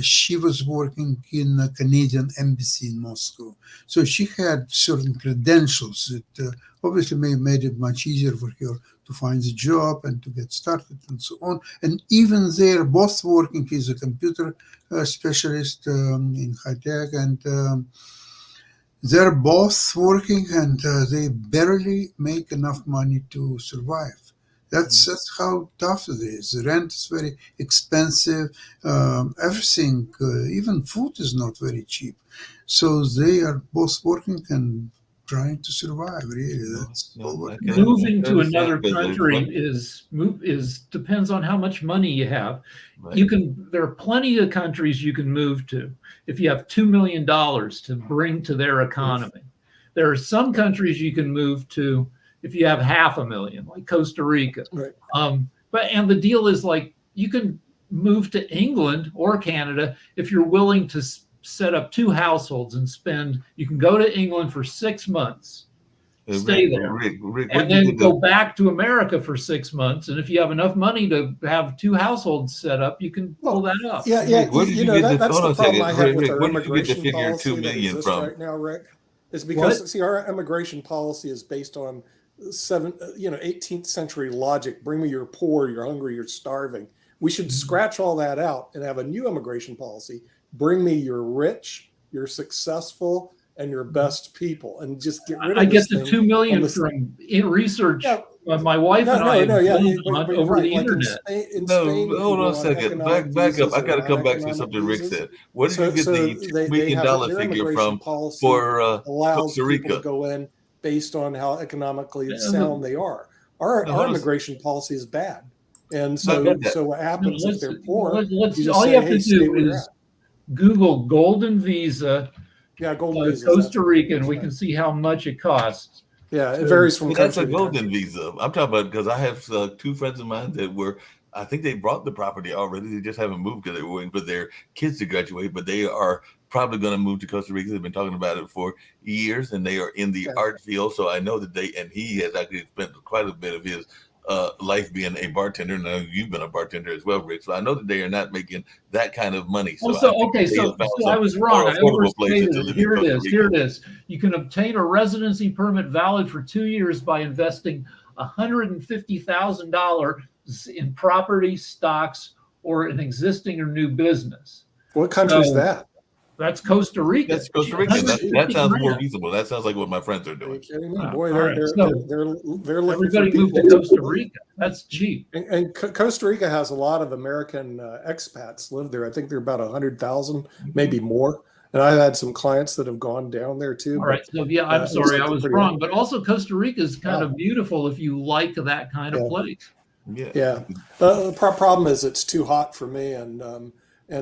Speaker 4: She was working in a Canadian embassy in Moscow. So she had certain credentials that obviously made it much easier for her to find a job and to get started and so on. And even they're both working as a computer specialist in high tech, and they're both working, and they barely make enough money to survive. That's how tough it is. The rent is very expensive. Everything, even food, is not very cheap. So they are both working and trying to survive. Really, that's all what it is.
Speaker 3: Moving to another country is depends on how much money you have.
Speaker 5: Right.
Speaker 3: There are plenty of countries you can move to if you have $2 million to bring to their economy. There are some countries you can move to if you have $500,000, like Costa Rica.
Speaker 1: Right.
Speaker 3: And the deal is, like, you can move to England or Canada if you're willing to set up 2 households and you can go to England for 6 months, stay there, and then go back to America for 6 months. And if you have enough money to have 2 households set up, you can pull that up.
Speaker 1: Yeah.
Speaker 5: Where did you get this?
Speaker 1: That's
Speaker 5: Hold
Speaker 1: the
Speaker 5: on a
Speaker 1: problem
Speaker 5: second.
Speaker 1: I have with
Speaker 5: Rick,
Speaker 1: our
Speaker 5: where did you get the
Speaker 1: immigration
Speaker 5: figure
Speaker 1: policy
Speaker 5: 2
Speaker 1: that
Speaker 5: million
Speaker 1: exists
Speaker 5: from?
Speaker 1: right now, Rick, is because,
Speaker 3: What?
Speaker 1: see, our immigration policy is based on 18th century logic. Bring me your poor, you're hungry, you're starving. We should scratch all that out and have a new immigration policy. Bring me your rich, your successful, and your best people, and just get rid of
Speaker 3: I get
Speaker 1: this
Speaker 3: the
Speaker 1: thing
Speaker 3: 2 million
Speaker 1: on this-
Speaker 3: from research.
Speaker 1: Yeah.
Speaker 3: My wife and I have done over
Speaker 1: right.
Speaker 3: the
Speaker 1: Like
Speaker 3: internet.
Speaker 1: in
Speaker 5: No,
Speaker 1: Spain, you can
Speaker 5: hold
Speaker 1: go
Speaker 5: on a second.
Speaker 1: economic
Speaker 5: Back up.
Speaker 1: visas
Speaker 5: I
Speaker 1: or
Speaker 5: got to come back to
Speaker 1: non-economic
Speaker 5: something Rick
Speaker 1: visas.
Speaker 5: said. Where did you get the $2
Speaker 1: they
Speaker 5: million
Speaker 1: have
Speaker 5: figure
Speaker 1: immigration
Speaker 5: from
Speaker 1: policy
Speaker 5: for
Speaker 1: allows
Speaker 5: Costa
Speaker 1: people to
Speaker 5: Rica?
Speaker 1: go in based on how economically
Speaker 3: Yeah,
Speaker 1: sound they are. Our
Speaker 5: No, hold on.
Speaker 1: immigration policy is bad, and
Speaker 5: I
Speaker 1: so
Speaker 5: get that.
Speaker 1: so what happens if they're poor? You just
Speaker 3: All
Speaker 1: say,
Speaker 3: you have
Speaker 1: hey,
Speaker 3: to
Speaker 1: stay
Speaker 3: do
Speaker 1: where you're
Speaker 3: is
Speaker 1: at.
Speaker 3: Google golden visa,
Speaker 1: Yeah, golden visas. that's
Speaker 3: Costa
Speaker 1: what it
Speaker 3: Rica,
Speaker 1: is,
Speaker 3: and we
Speaker 1: right.
Speaker 3: can see how much it costs.
Speaker 1: Yeah, it varies from
Speaker 5: Well, that's a
Speaker 1: country to
Speaker 5: golden
Speaker 1: country.
Speaker 5: visa. I'm talking about because I have 2 friends of mine that I think they bought the property already. They just haven't moved because they were waiting for their kids to graduate, but they are probably going to move to Costa Rica. They've been talking about it for years, and they are in the art field. So I know that and he has actually spent quite a bit of his life being a bartender. Now you've been a bartender as well, Rick. So I know that they are not making that kind of money. So
Speaker 3: So I was wrong. I overstated it. Here it is. Here it is. You can obtain a residency permit valid for 2 years by investing $150,000 in property, stocks, or an existing or new business.
Speaker 1: What country is that?
Speaker 3: That's Costa Rica.
Speaker 5: That's Costa Rica. That sounds more reasonable. That sounds like what my friends are
Speaker 1: Are you
Speaker 5: doing.
Speaker 1: kidding me? Boy,
Speaker 3: All right,
Speaker 1: they're looking
Speaker 3: Everybody
Speaker 1: for
Speaker 3: moved to
Speaker 1: people.
Speaker 3: Costa Rica. That's cheap.
Speaker 1: And Costa Rica has a lot of American expats live there. I think they're about 100,000, maybe more. And I've had some clients that have gone down there too.
Speaker 3: All right. So yeah, I'm sorry, I was wrong. But also Costa Rica is kind of beautiful if you like that kind of place.
Speaker 1: Yeah. The problem is it's too hot for me, and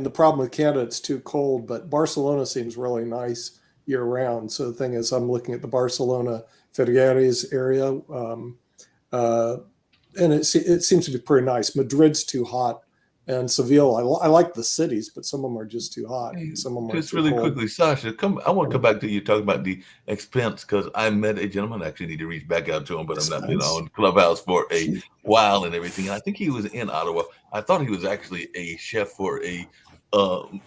Speaker 1: the problem with Canada, it's too cold. But Barcelona seems really nice year round. So the thing is, I'm looking at the Barcelona Figueres area, and it seems to be pretty nice. Madrid's too hot, and Seville. I like the cities, but some of them are just too hot. Some of them are
Speaker 5: just
Speaker 1: too
Speaker 5: really
Speaker 1: cold.
Speaker 5: quickly, Sasha. I want to come back to you talking about the expense because I met a gentleman. I actually need to reach back out to him, but I'm not been on Clubhouse for a while and everything. I think he was in Ottawa. I thought he was actually a chef for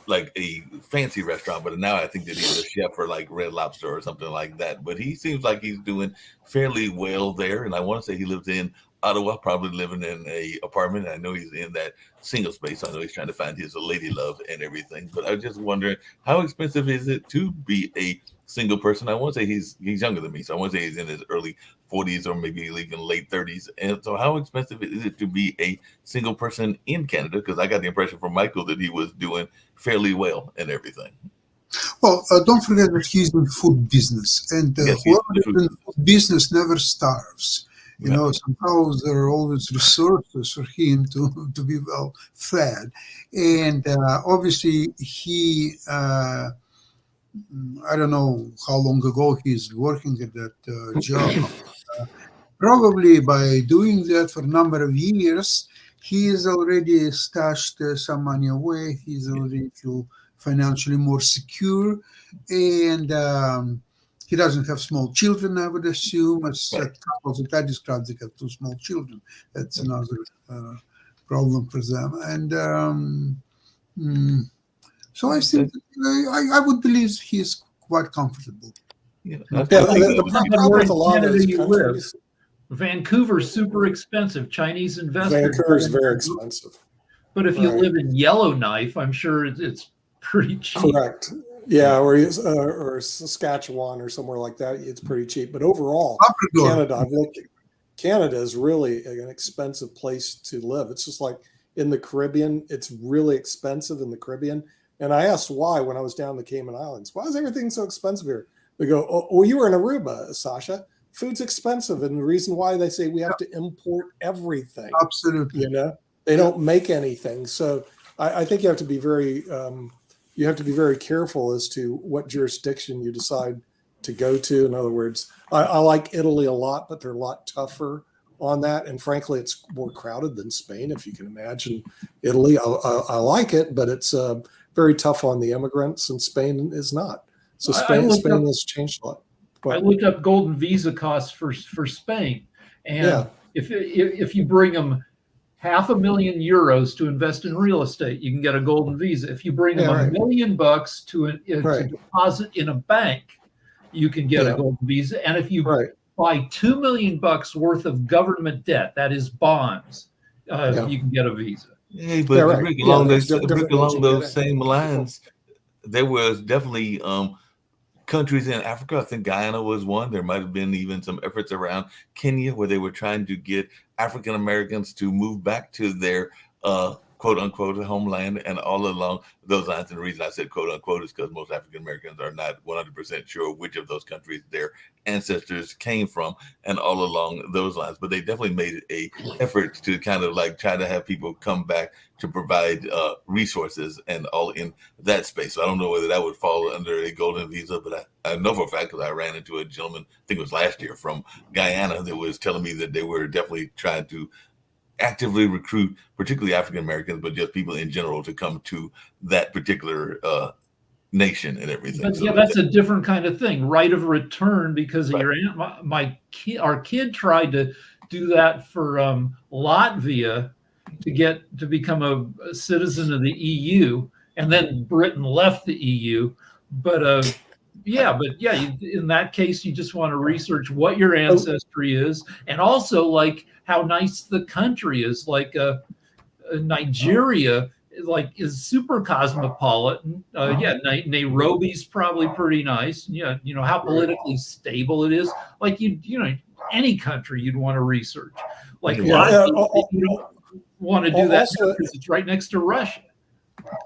Speaker 5: like a fancy restaurant, but now I think that he's a chef for like Red Lobster or something like that. But he seems like he's doing fairly well there, and I want to say he lives in Ottawa, probably living in a apartment. I know he's in that single space. I know he's trying to find his lady love and everything. But I was just wondering, how expensive is it to be a single person? I want to say he's younger than me, so I want to say he's in his early 40s or maybe even late 30s. And so, how expensive is it to be a single person in Canada? Because I got the impression from Michael that he was doing fairly well and everything.
Speaker 4: Well, don't forget that he's in food business, and whoever is in food business never starves. You know, somehow there are always resources for him to be well fed. And obviously he, I don't know how long ago he's working at that job. Probably by doing that for a number of years, he has already stashed some money away. He's already feel financially more secure. And He doesn't have small children, I would assume, as
Speaker 5: Right.
Speaker 4: couples that I described, they have two small children. That's another problem for them. And so I think I would believe he is quite comfortable.
Speaker 5: Yeah,
Speaker 1: Yeah,
Speaker 5: that's one thing
Speaker 1: the
Speaker 5: that was
Speaker 3: Depending on
Speaker 1: problem
Speaker 3: where
Speaker 1: with a
Speaker 3: in
Speaker 1: lot of
Speaker 3: Canada
Speaker 1: those
Speaker 3: you live.
Speaker 1: countries,
Speaker 3: Vancouver's super expensive. Chinese investors.
Speaker 1: Vancouver's very expensive.
Speaker 3: But if you
Speaker 1: Right.
Speaker 3: live in Yellowknife, I'm sure it's pretty cheap.
Speaker 1: Correct. Yeah, or Saskatchewan or somewhere like that, it's pretty cheap. But overall,
Speaker 4: Labrador.
Speaker 1: Canada, I've looked. Canada is really an expensive place to live. It's just like in the Caribbean, it's really expensive in the Caribbean. And I asked why when I was down in the Cayman Islands. Why is everything so expensive here? They go, oh, well, you were in Aruba, Sasha. Food's expensive, and the reason why they say we have to import everything.
Speaker 4: Absolutely.
Speaker 1: You know, they don't make anything. So I think you have to be very careful as to what jurisdiction you decide to go to. In other words, I like Italy a lot, but they're a lot tougher on that. And frankly, it's more crowded than Spain, if you can imagine Italy. I like it, but it's very tough on the immigrants, and Spain is not. So Spain has changed a lot.
Speaker 3: I looked up golden visa costs for Spain, and
Speaker 1: Yeah.
Speaker 3: if you bring them €500,000 to invest in real estate, you can get a golden visa. If you bring them $1 million to deposit in a bank, you can get a golden visa. And if you buy $2 million worth of government debt, that is bonds, you can get a visa.
Speaker 5: Yeah, but to bring along those same lines, there was definitely countries in Africa. I think Guyana was one. There might have been even some efforts around Kenya where they were trying to get African Americans to move back to their quote unquote homeland, and all along those lines. And the reason I said quote unquote is because most African Americans are not 100% sure which of those countries their ancestors came from, and all along those lines. But they definitely made a effort to kind of like try to have people come back to provide resources and all in that space. So I don't know whether that would fall under a golden visa, but I know for a fact because I ran into a gentleman, I think it was last year, from Guyana that was telling me that they were definitely trying to actively recruit, particularly African Americans, but just people in general, to come to that particular nation and everything.
Speaker 3: But
Speaker 5: so
Speaker 3: yeah, that's a different kind of thing. Right of return because of your aunt. Our kid tried to do that for Latvia to become a citizen of the EU, and then Britain left the EU. But in that case, you just want to research what your ancestry is, and also like how nice the country is. Like Nigeria, like is super cosmopolitan. Nairobi's probably pretty nice. Yeah, you know how politically stable it is. Like any country you'd want to research. Like you don't want to do that because it's right next to Russia.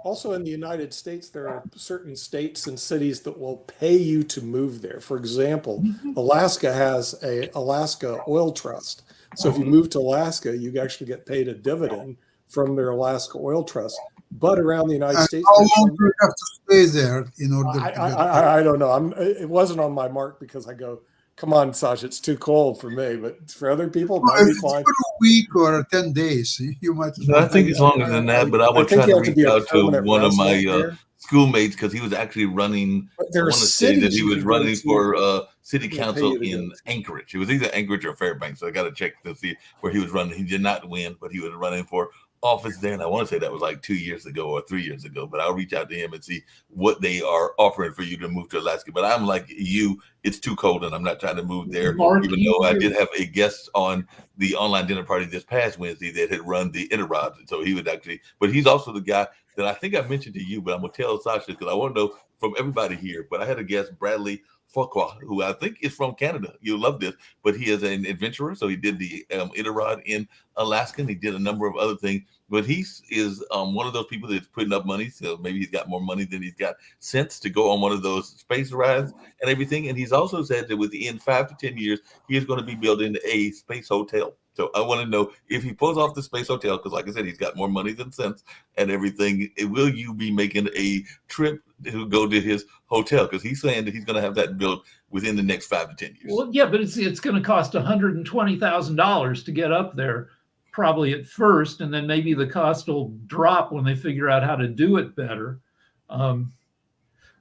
Speaker 1: Also, in the United States, there are certain states and cities that will pay you to move there. For example, Alaska has a Alaska Oil Trust. So if you move to Alaska, you actually get paid a dividend from their Alaska Oil Trust. But around the United States,
Speaker 4: how long do you have to stay there in order to
Speaker 1: I don't know. It wasn't on my mark because I go, come on, Sasha, it's too cold for me. But for other people, it might be fine.
Speaker 4: For a week or 10 days, you might.
Speaker 5: No, I think it's longer than that, but I would try to reach out to one of my schoolmates because he was actually running. I want to say that he was running for city council in Anchorage. It was either Anchorage or Fairbanks, so I got to check to see where he was running. He did not win, but he was running for office there, and I want to say that was like 2 years ago or 3 years ago, but I'll reach out to him and see what they are offering for you to move to Alaska. But I'm like you, it's too cold and I'm not trying to move there. Even though I did have a guest on the online dinner party this past Wednesday that had run the Iditarod, so he would actually, but he's also the guy that I think I mentioned to you, but I'm gonna tell Sasha because I want to know from everybody here. But I had a guest, Bradley Fuqua, who I think is from Canada. You'll love this, but he is an adventurer. So he did the Iditarod in Alaska, and he did a number of other things. But he is one of those people that's putting up money. So maybe he's got more money than he's got sense to go on one of those space rides and everything. And he's also said that within 5 to 10 years, he is going to be building a space hotel. So I want to know if he pulls off the space hotel, because like I said, he's got more money than sense and everything. Will you be making a trip to go to his hotel? Because he's saying that he's going to have that built within the next 5 to 10 years.
Speaker 3: Well, yeah, but it's going to cost $120,000 to get up there, probably at first, and then maybe the cost will drop when they figure out how to do it better.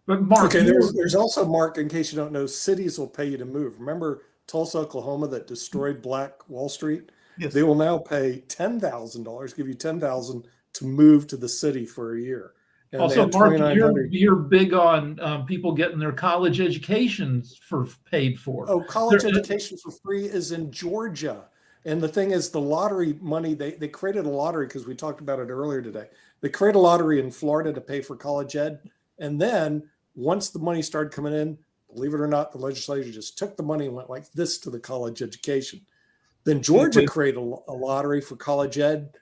Speaker 3: But Mark,
Speaker 1: Okay, there's also, Mark, in case you don't know, cities will pay you to move. Remember Tulsa, Oklahoma, that destroyed Black Wall Street?
Speaker 5: Yes.
Speaker 1: They will now pay $10,000, give you 10,000 to move to the city for a year. And they
Speaker 3: also,
Speaker 1: had
Speaker 3: Mark,
Speaker 1: 2,900.
Speaker 3: you're big on people getting their college educations paid for.
Speaker 1: Oh, college education for free is in Georgia. And the thing is, the lottery money, they created a lottery because we talked about it earlier today. They created a lottery in Florida to pay for college ed. And then once the money started coming in, believe it or not, the legislature just took the money and went like this to the college education. Then Georgia created a lottery for college ed.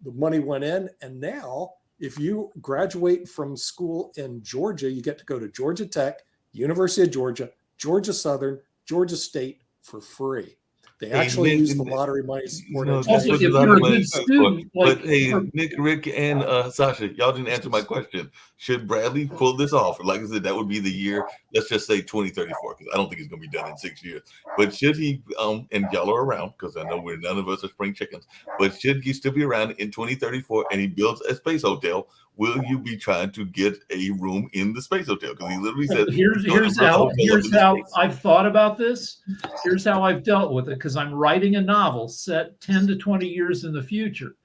Speaker 1: The money went in. And now, if you graduate from school in Georgia, you get to go to Georgia Tech, University of Georgia, Georgia Southern, Georgia State for free. They actually use the lottery money to support education.
Speaker 3: Also, if you're a good student,
Speaker 5: but hey, Nick, Rick, and Sasha, y'all didn't answer my question. Should Bradley pull this off? Like I said, that would be the year. Let's just say 2034, because I don't think it's going to be done in 6 years. But should he? And y'all are around, because I know none of us are spring chickens. But should he still be around in 2034, and he builds a space hotel? Will you be trying to get a room in the space hotel? Because he literally said,
Speaker 3: here's how I've thought about this. Here's how I've dealt with it, because I'm writing a novel set 10 to 20 years in the future.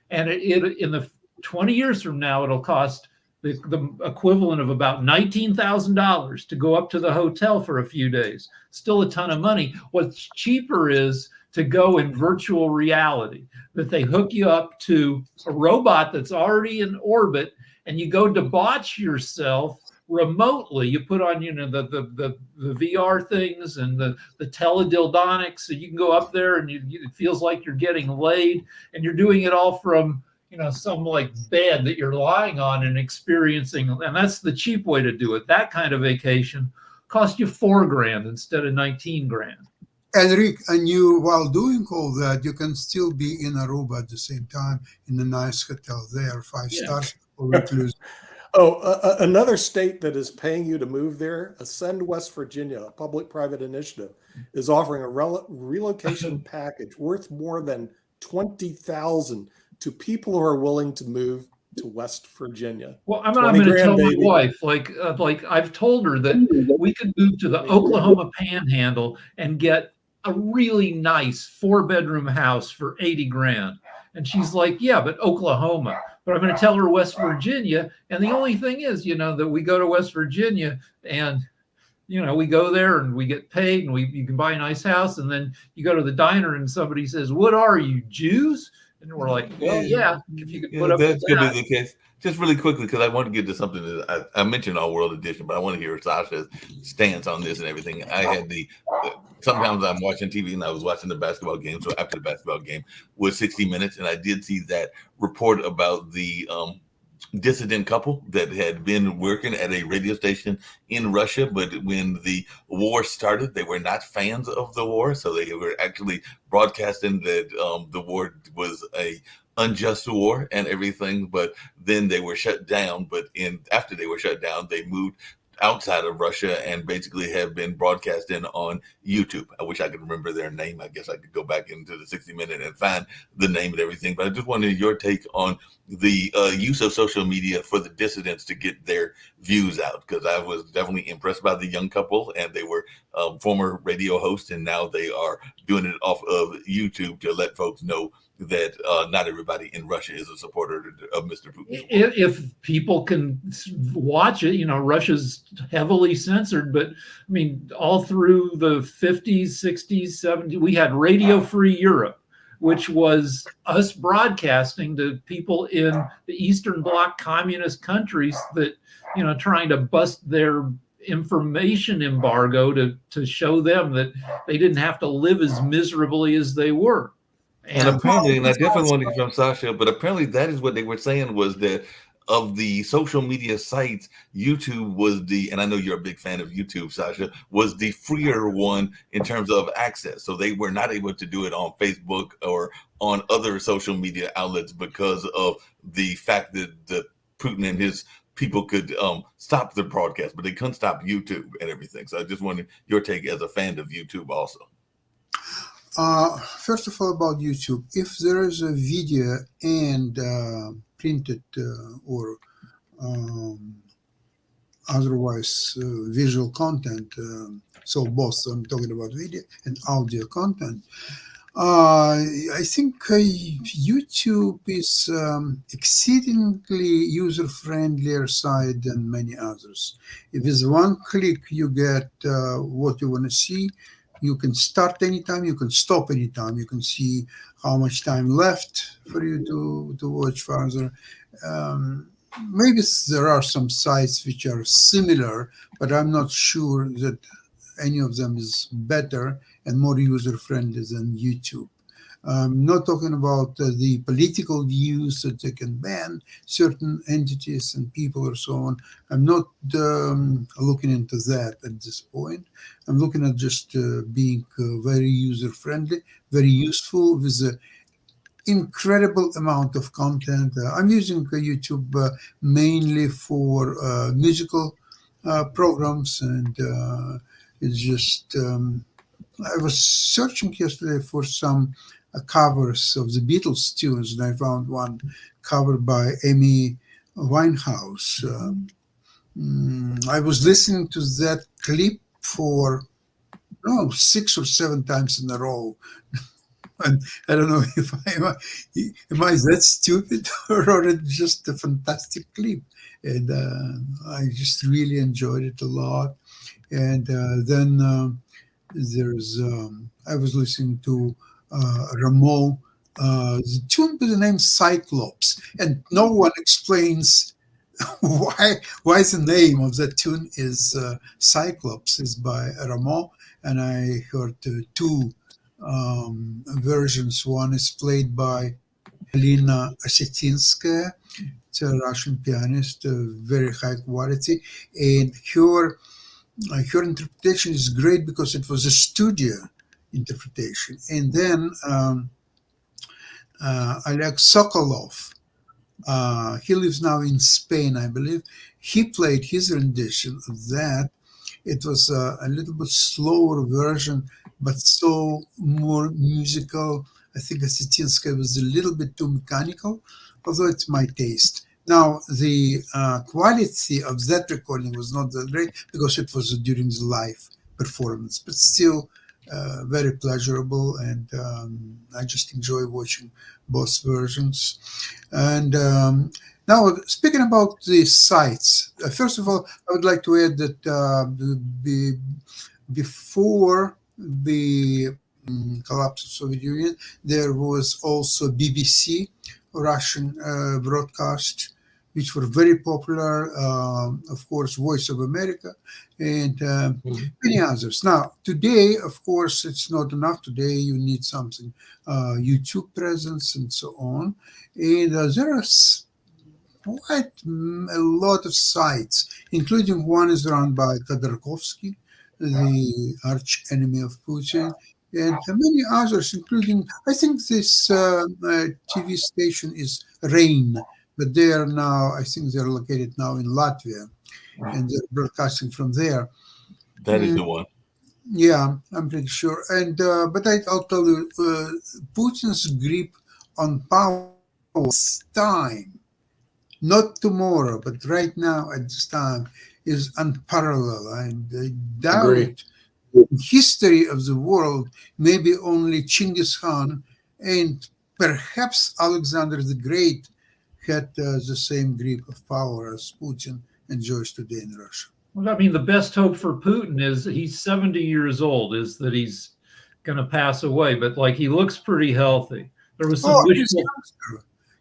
Speaker 3: And in the 20 years from now, it'll cost the equivalent of about $19,000 to go up to the hotel for a few days. Still a ton of money. What's cheaper is to go in virtual reality, that they hook you up to a robot that's already in orbit, and you go debauch yourself remotely. You put on, the VR things and the teledildonics, so you can go up there and it feels like you're getting laid, and you're doing it all from some like bed that you're lying on and experiencing. And that's the cheap way to do it. That kind of vacation cost you $4,000 instead of $19,000.
Speaker 4: And Rick, and you, while doing all that, you can still be in Aruba at the same time in a nice hotel there, 5 stars or inclusive.
Speaker 1: Another state that is paying you to move there, Ascend West Virginia, a public-private initiative, is offering a relocation package worth more than $20,000 to people who are willing to move to West Virginia.
Speaker 3: Well, I'm going to tell my wife, like I've told her that we could move to the Oklahoma Panhandle and get a really nice 4-bedroom house for $80,000. And she's like, yeah, but Oklahoma. But I'm going to tell her West Virginia. And the only thing is, that we go to West Virginia and, we go there and we get paid and you can buy a nice house. And then you go to the diner and somebody says, what are you, Jews? And we're like, well, yeah, if you could put up with
Speaker 5: that's going to be the case. Just really quickly, because I want to get to something that I mentioned All World Edition, but I want to hear Sasha's stance on this and everything. I had sometimes I'm watching TV and I was watching the basketball game. So after the basketball game was 60 Minutes, and I did see that report about the dissident couple that had been working at a radio station in Russia, but when the war started, they were not fans of the war, so they were actually broadcasting that the war was a unjust war and everything. But then they were shut down. But after they were shut down, they moved outside of Russia and basically have been broadcasting on YouTube. I wish I could remember their name. I guess I could go back into the 60 Minute and find the name and everything. But I just wanted your take on the use of social media for the dissidents to get their views out, because I was definitely impressed by the young couple, and they were former radio hosts, and now they are doing it off of YouTube to let folks know that not everybody in Russia is a supporter of Mr. Putin.
Speaker 3: If people can watch it, Russia's heavily censored, but I mean, all through the 50s, 60s, 70s, we had Radio Free Europe, which was us broadcasting to people in the Eastern Bloc communist countries that, trying to bust their information embargo to show them that they didn't have to live as miserably as they were.
Speaker 5: And apparently, and I definitely want to get from Sasha, but apparently that is what they were saying, was that of the social media sites, YouTube was and I know you're a big fan of YouTube, Sasha, was the freer one in terms of access. So they were not able to do it on Facebook or on other social media outlets because of the fact that Putin and his people could stop the broadcast, but they couldn't stop YouTube and everything. So I just wanted your take as a fan of YouTube also.
Speaker 4: First of all, about YouTube, if there is a video and printed or otherwise visual content. So both I'm talking about video and audio content. I think YouTube is exceedingly user-friendlier side than many others. If with one click you get what you want to see, you can start anytime, you can stop anytime, you can see how much time left for you to watch further. Um, Maybe there are some sites which are similar, but I'm not sure that any of them is better and more user friendly than YouTube. Not talking about the political views that they can ban certain entities and people or so on. I'm not looking into that at this point. I'm looking at just being very user friendly, very useful with a incredible amount of content. I'm using YouTube mainly for musical programs, and it's just I was searching yesterday for some covers of the Beatles tunes, and I found one cover by Amy Winehouse. I was listening to that clip for 6 or 7 times in a row. And I don't know if am I that stupid or it's just a fantastic clip. And I just really enjoyed it a lot. And then there's I was listening to Rameau, the tune with the name Cyclops, and no one explains why the name of that tune is Cyclops is by Rameau, and I heard two versions. One is played by Helena Osetinskaya. It's a Russian pianist, very high quality, and her interpretation is great because it was a studio interpretation. And then Oleg Sokolov, he lives now in Spain, I believe. He played his rendition of that. It was a little bit slower version, but so more musical. I think Osetinskaya was a little bit too mechanical, although it's my taste. Now, the quality of that recording was not that great because it was during the live performance, but still very pleasurable, and I just enjoy watching both versions. And now, speaking about the sites, first of all, I would like to add that before the collapse of Soviet Union, there was also BBC, Russian broadcast, which were very popular. Of course, Voice of America, and many others. Now, today, of course, it's not enough. Today, you need something, YouTube presence, and so on. And there are quite a lot of sites, including one is run by Khodorkovsky, the arch enemy of Putin, and many others, including, I think this TV station is Rain, but they are now, I think they're located now in Latvia, and they're broadcasting from there.
Speaker 5: That is the one.
Speaker 4: Yeah, I'm pretty sure. And but I'll tell you, Putin's grip on power is time, not tomorrow, but right now at this time, is unparalleled. I doubt
Speaker 1: Agree.
Speaker 4: in history of the world, maybe only Genghis Khan and perhaps Alexander the Great had the same grip of power as Putin enjoys today in Russia.
Speaker 3: Well, I mean, the best hope for Putin is that he's 70 years old, is that he's going to pass away, but like he looks pretty healthy. There was some wishful.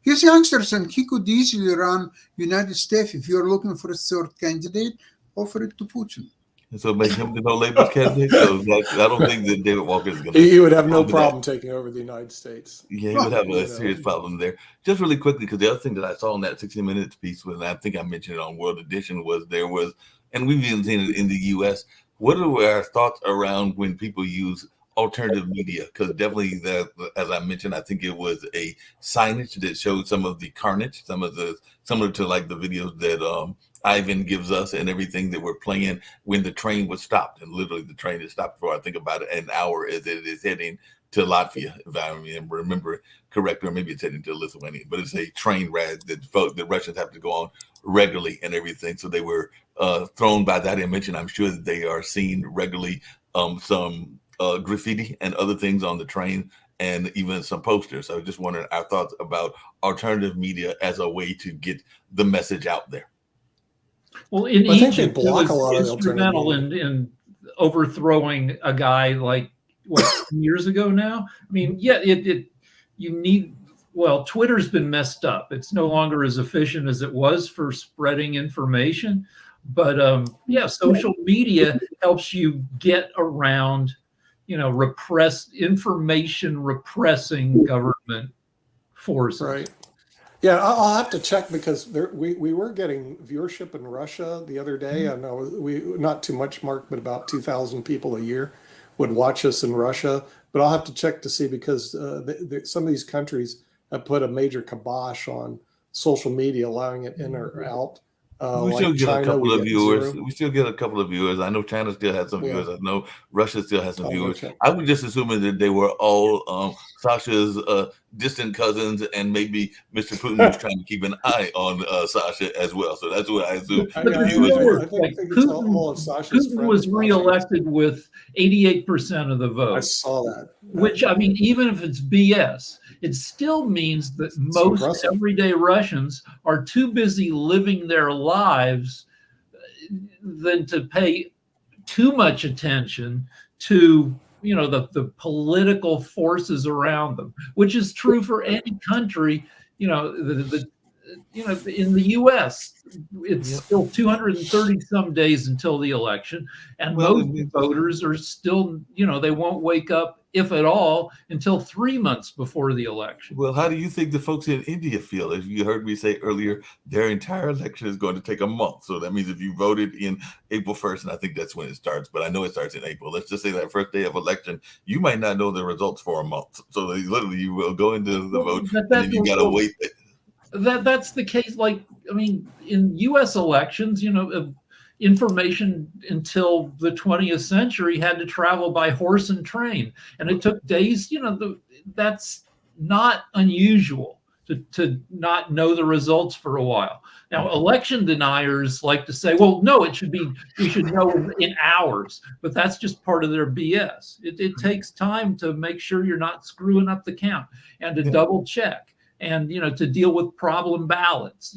Speaker 4: He's youngsters, and he could easily run United States. If you're looking for a third candidate, offer it to Putin.
Speaker 5: And so make him the no labels candidate. So I don't think that David Walker is going to.
Speaker 1: He would have no problem taking over the United States.
Speaker 5: Yeah, he would have a serious problem there. Just really quickly, because the other thing that I saw in that 60 Minutes piece, and I think I mentioned it on World Edition, was there was, and we've even seen it in the U.S., what are our thoughts around when people use alternative media? Because definitely, as I mentioned, I think it was a signage that showed some of the carnage, similar to like the videos that Ivan gives us and everything that we're playing when the train was stopped. And literally the train is stopped for, I think, about an hour as it is heading to Latvia, if I remember correctly, or maybe it's heading to Lithuania. But it's a train ride that the Russians have to go on regularly and everything. So they were thrown by that image, and I'm sure that they are seeing regularly some graffiti and other things on the train, and even some posters. So just wondering our thoughts about alternative media as a way to get the message out there.
Speaker 3: Well, in
Speaker 1: I think they
Speaker 3: Egypt, it
Speaker 1: block
Speaker 3: was
Speaker 1: a lot of the
Speaker 3: instrumental
Speaker 1: alternative
Speaker 3: in overthrowing a guy like what 10 years ago now. I mean, yeah, you need. Well, Twitter's been messed up. It's no longer as efficient as it was for spreading information. But yeah, social media helps you get around, repressing government forces.
Speaker 1: Right. Yeah, I'll have to check because we were getting viewership in Russia the other day. I know we not too much, Mark, but about 2,000 people a year would watch us in Russia. But I'll have to check to see because some of these countries have put a major kibosh on social media, allowing it in or out.
Speaker 5: We still
Speaker 1: Like
Speaker 5: get a
Speaker 1: China,
Speaker 5: couple
Speaker 1: we
Speaker 5: of
Speaker 1: get
Speaker 5: viewers.
Speaker 1: zero.
Speaker 5: We still get a couple of viewers. I know China still has some
Speaker 1: Yeah,
Speaker 5: viewers. I know Russia still has some
Speaker 1: I'll go
Speaker 5: viewers.
Speaker 1: check.
Speaker 5: I was just assuming that they were all Sasha's distant cousins, and maybe Mr. Putin was trying to keep an eye on Sasha as well. So that's what I assume
Speaker 3: But
Speaker 5: the
Speaker 3: there's
Speaker 5: viewers
Speaker 3: more.
Speaker 5: were.
Speaker 1: I
Speaker 3: Like
Speaker 1: think it's all of Sasha's
Speaker 3: Putin
Speaker 1: friends
Speaker 3: was
Speaker 1: watching us.
Speaker 3: reelected with 88% of the
Speaker 1: I
Speaker 3: vote.
Speaker 1: saw that.
Speaker 3: Which, I mean, even if it's BS, it still means that most
Speaker 1: impressive.
Speaker 3: everyday Russians are too busy living their lives than to pay too much attention to the political forces around them, which is true for any country. In the U.S., it's still 230 some days until the election, and
Speaker 5: Well,
Speaker 3: most voters are still, they won't wake up, if at all, until 3 months before the election.
Speaker 5: Well, how do you think the folks in India feel? As you heard me say earlier, their entire election is going to take a month. So that means if you voted in April 1st, and I think that's when it starts, but I know it starts in April. Let's just say that first day of election, you might not know the results for a month. So they literally, you will go into the vote, and then you got to wait.
Speaker 3: That's the case. Like, I mean, in U.S. elections, information until the 20th century had to travel by horse and train, and it took days. That's not unusual to not know the results for a while. Now, election deniers like to say, well, no, we should know in hours, but that's just part of their BS. It takes time to make sure you're not screwing up the count and to double check. And to deal with problem ballots,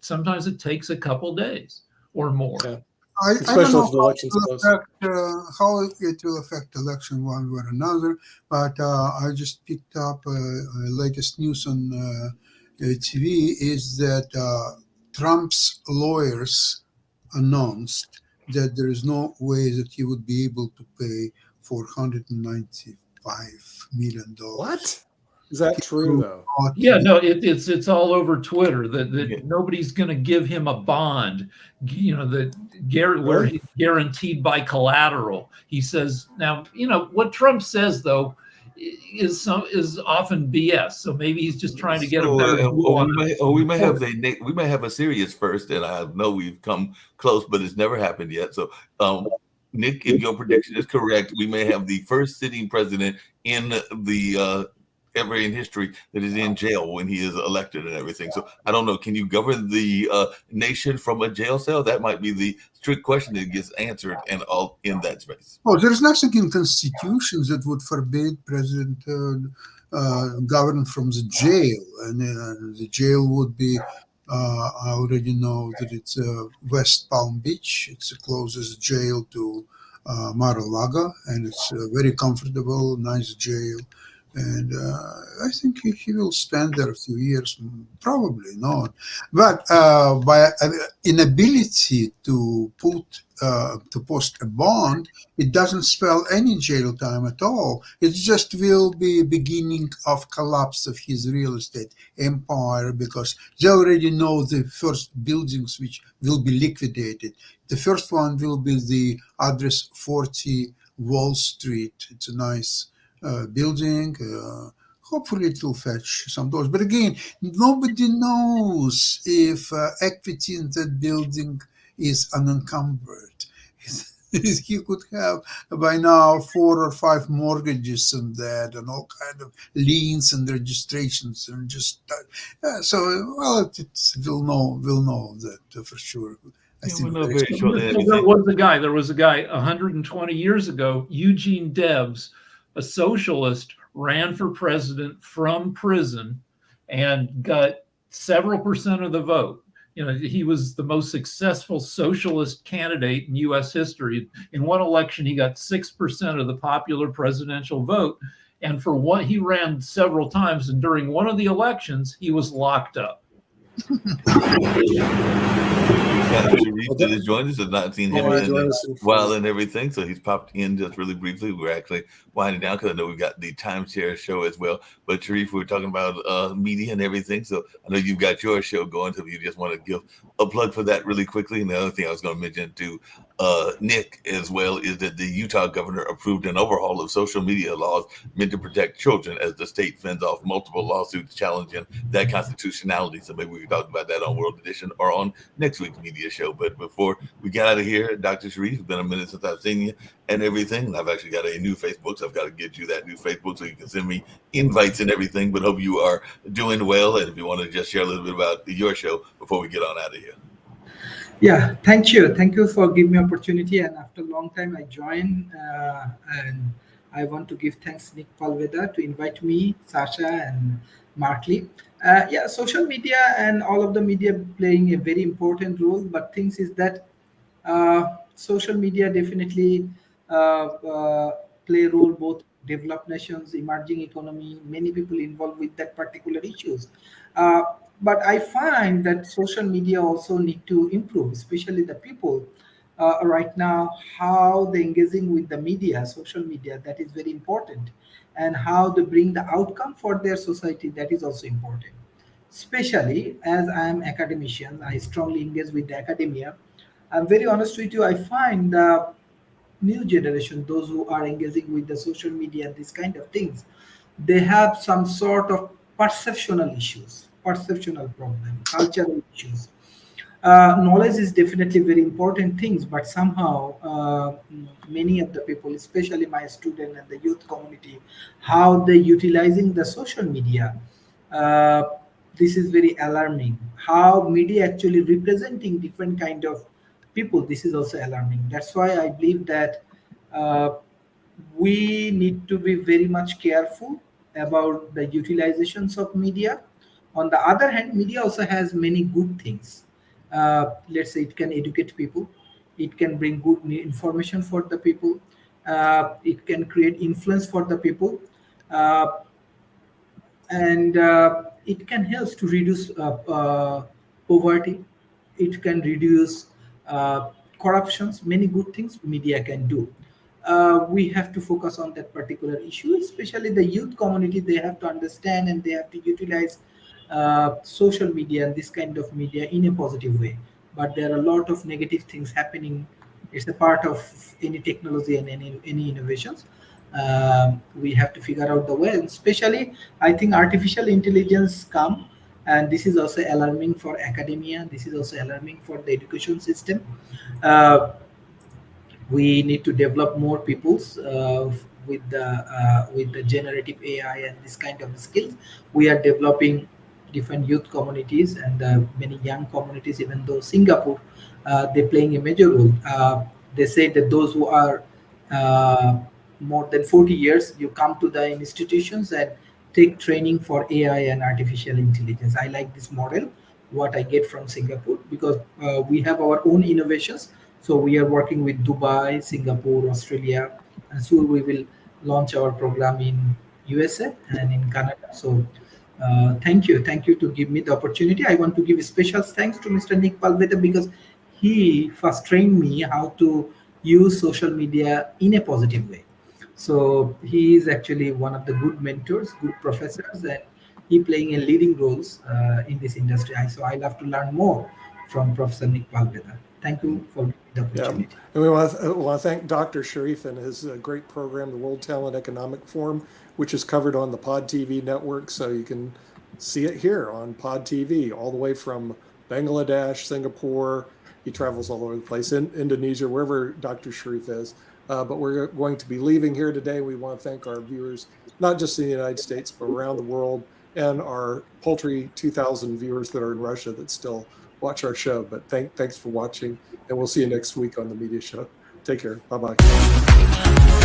Speaker 3: sometimes it takes a couple days or more.
Speaker 1: Yeah.
Speaker 4: I don't know
Speaker 1: how
Speaker 4: it will affect election one way or another, but I just picked up latest news on TV is that Trump's lawyers announced that there is no way that he would be able to pay $495 million.
Speaker 1: What? Is that true though?
Speaker 3: Yeah, no, it's all over Twitter that nobody's going to give him a bond, where he's guaranteed by collateral. He says now, what Trump says though is often BS. So maybe he's just trying to get a better deal.
Speaker 5: We may have a serious first, and I know we've come close, but it's never happened yet. So, Nick, if your prediction is correct, we may have the first sitting president in the ever in history that is in jail when he is elected and everything. So I don't know. Can you govern the nation from a jail cell? That might be the strict question that gets answered and all in that space.
Speaker 4: Oh, there's nothing in constitutions that would forbid president govern from the jail, and the jail would be. I already know that it's West Palm Beach. It's the closest jail to Mar-a-Lago, and it's very comfortable, nice jail. And I think he will spend there a few years, probably not. But by inability to post a bond, it doesn't spell any jail time at all. It just will be beginning of collapse of his real estate empire, because they already know the first buildings which will be liquidated. The first one will be the address 40 Wall Street. It's a nice building. Hopefully it will fetch some dollars. But again, nobody knows if equity in that building is unencumbered. You could have by now 4 or 5 mortgages and that, and all kind of liens and registrations, and just so well, we'll know that for sure. I
Speaker 5: Yeah,
Speaker 4: think
Speaker 5: we'll know
Speaker 4: very
Speaker 5: very
Speaker 4: soon.
Speaker 5: shortly.
Speaker 3: So there was a guy 120 years ago, Eugene Debs, a socialist, ran for president from prison and got several percent of the vote. You know, he was the most successful socialist candidate in U.S. history. In one election, he got 6% of the popular presidential vote. And for what he ran several times, and during one of the elections, he was locked up.
Speaker 5: Sharif that has joined us. I've not seen him in a while and everything, so he's popped in just really briefly. We're actually winding down because I know we've got the timeshare show as well. But Sharif, we were talking about media and everything, so I know you've got your show going. So if you just want to give a plug for that really quickly, and the other thing I was going to mention to Nick as well is that the Utah governor approved an overhaul of social media laws meant to protect children as the state fends off multiple lawsuits challenging that constitutionality. So maybe we can talk about that on World Edition or on next week's media show. But before we get out of here, Dr. Sharif, it's been a minute since I've seen you and everything. And I've actually got a new Facebook, so I've got to get you that new Facebook so you can send me invites and everything. But hope you are doing well. And if you want to just share a little bit about your show before we get on out of here.
Speaker 6: Yeah, thank you. Thank you for giving me opportunity. And after a long time, I joined, and I want to give thanks Nick Palveda to invite me, Sasha, and Mark Lee. Yeah, social media and all of the media playing a very important role. But things is that social media definitely play a role both developed nations, emerging economy, many people involved with that particular issues. Uh, but I find that social media also need to improve, especially the people right now, how they engaging with the media, social media, that is very important, and how they bring the outcome for their society, that is also important. Especially as I am academician, I strongly engage with the academia. I'm very honest with you. I find the new generation, those who are engaging with the social media and these kind of things, they have some sort of perceptional issues, perceptional problem, cultural issues. Knowledge is definitely very important things, but somehow many of the people, especially my student and the youth community, how they utilizing the social media, uh, this is very alarming. How media actually representing different kind of people, this is also alarming. That's why I believe that uh, we need to be very much careful about the utilizations of media. On the other hand, media also has many good things. Let's say it can educate people, it can bring good information for the people, it can create influence for the people, uh, and it can help to reduce poverty, it can reduce uh, corruptions, many good things media can do. We have to focus on that particular issue, especially the youth community. They have to understand and they have to utilize social media and this kind of media in a positive way. But there are a lot of negative things happening. It's a part of any technology and any innovations. We have to figure out the way, and especially I think artificial intelligence come, and this is also alarming for academia, this is also alarming for the education system. uh, we need to develop more peoples with the generative AI and this kind of skills. We are developing different youth communities and many young communities. Even though Singapore, they're playing a major role. They say that those who are uh, more than 40 years, you come to the institutions and take training for AI and artificial intelligence. I like this model, what I get from Singapore, because we have our own innovations. So we are working with Dubai, Singapore, Australia, and soon we will launch our program in USA and in Canada. So thank you to give me the opportunity. I want to give special thanks to Mr. Nick Palveta because he first trained me how to use social media in a positive way. So he is actually one of the good mentors, good professors, and he playing a leading roles in this industry. So I love to learn more from Professor Nick Palveta. Thank you for the
Speaker 1: Yeah,
Speaker 6: opportunity.
Speaker 1: and we want to thank Dr. Sharif and his great program, the World Talent Economic Forum, which is covered on the Pod TV network. So you can see it here on Pod TV, all the way from Bangladesh, Singapore. He travels all over the place, in Indonesia, wherever Dr. Sharif is. But we're going to be leaving here today. We want to thank our viewers, not just in the United States, but around the world, and our paltry 2,000 viewers that are in Russia that still watch our show. But thanks for watching, and we'll see you next week on the Media Show. Take care. Bye-bye.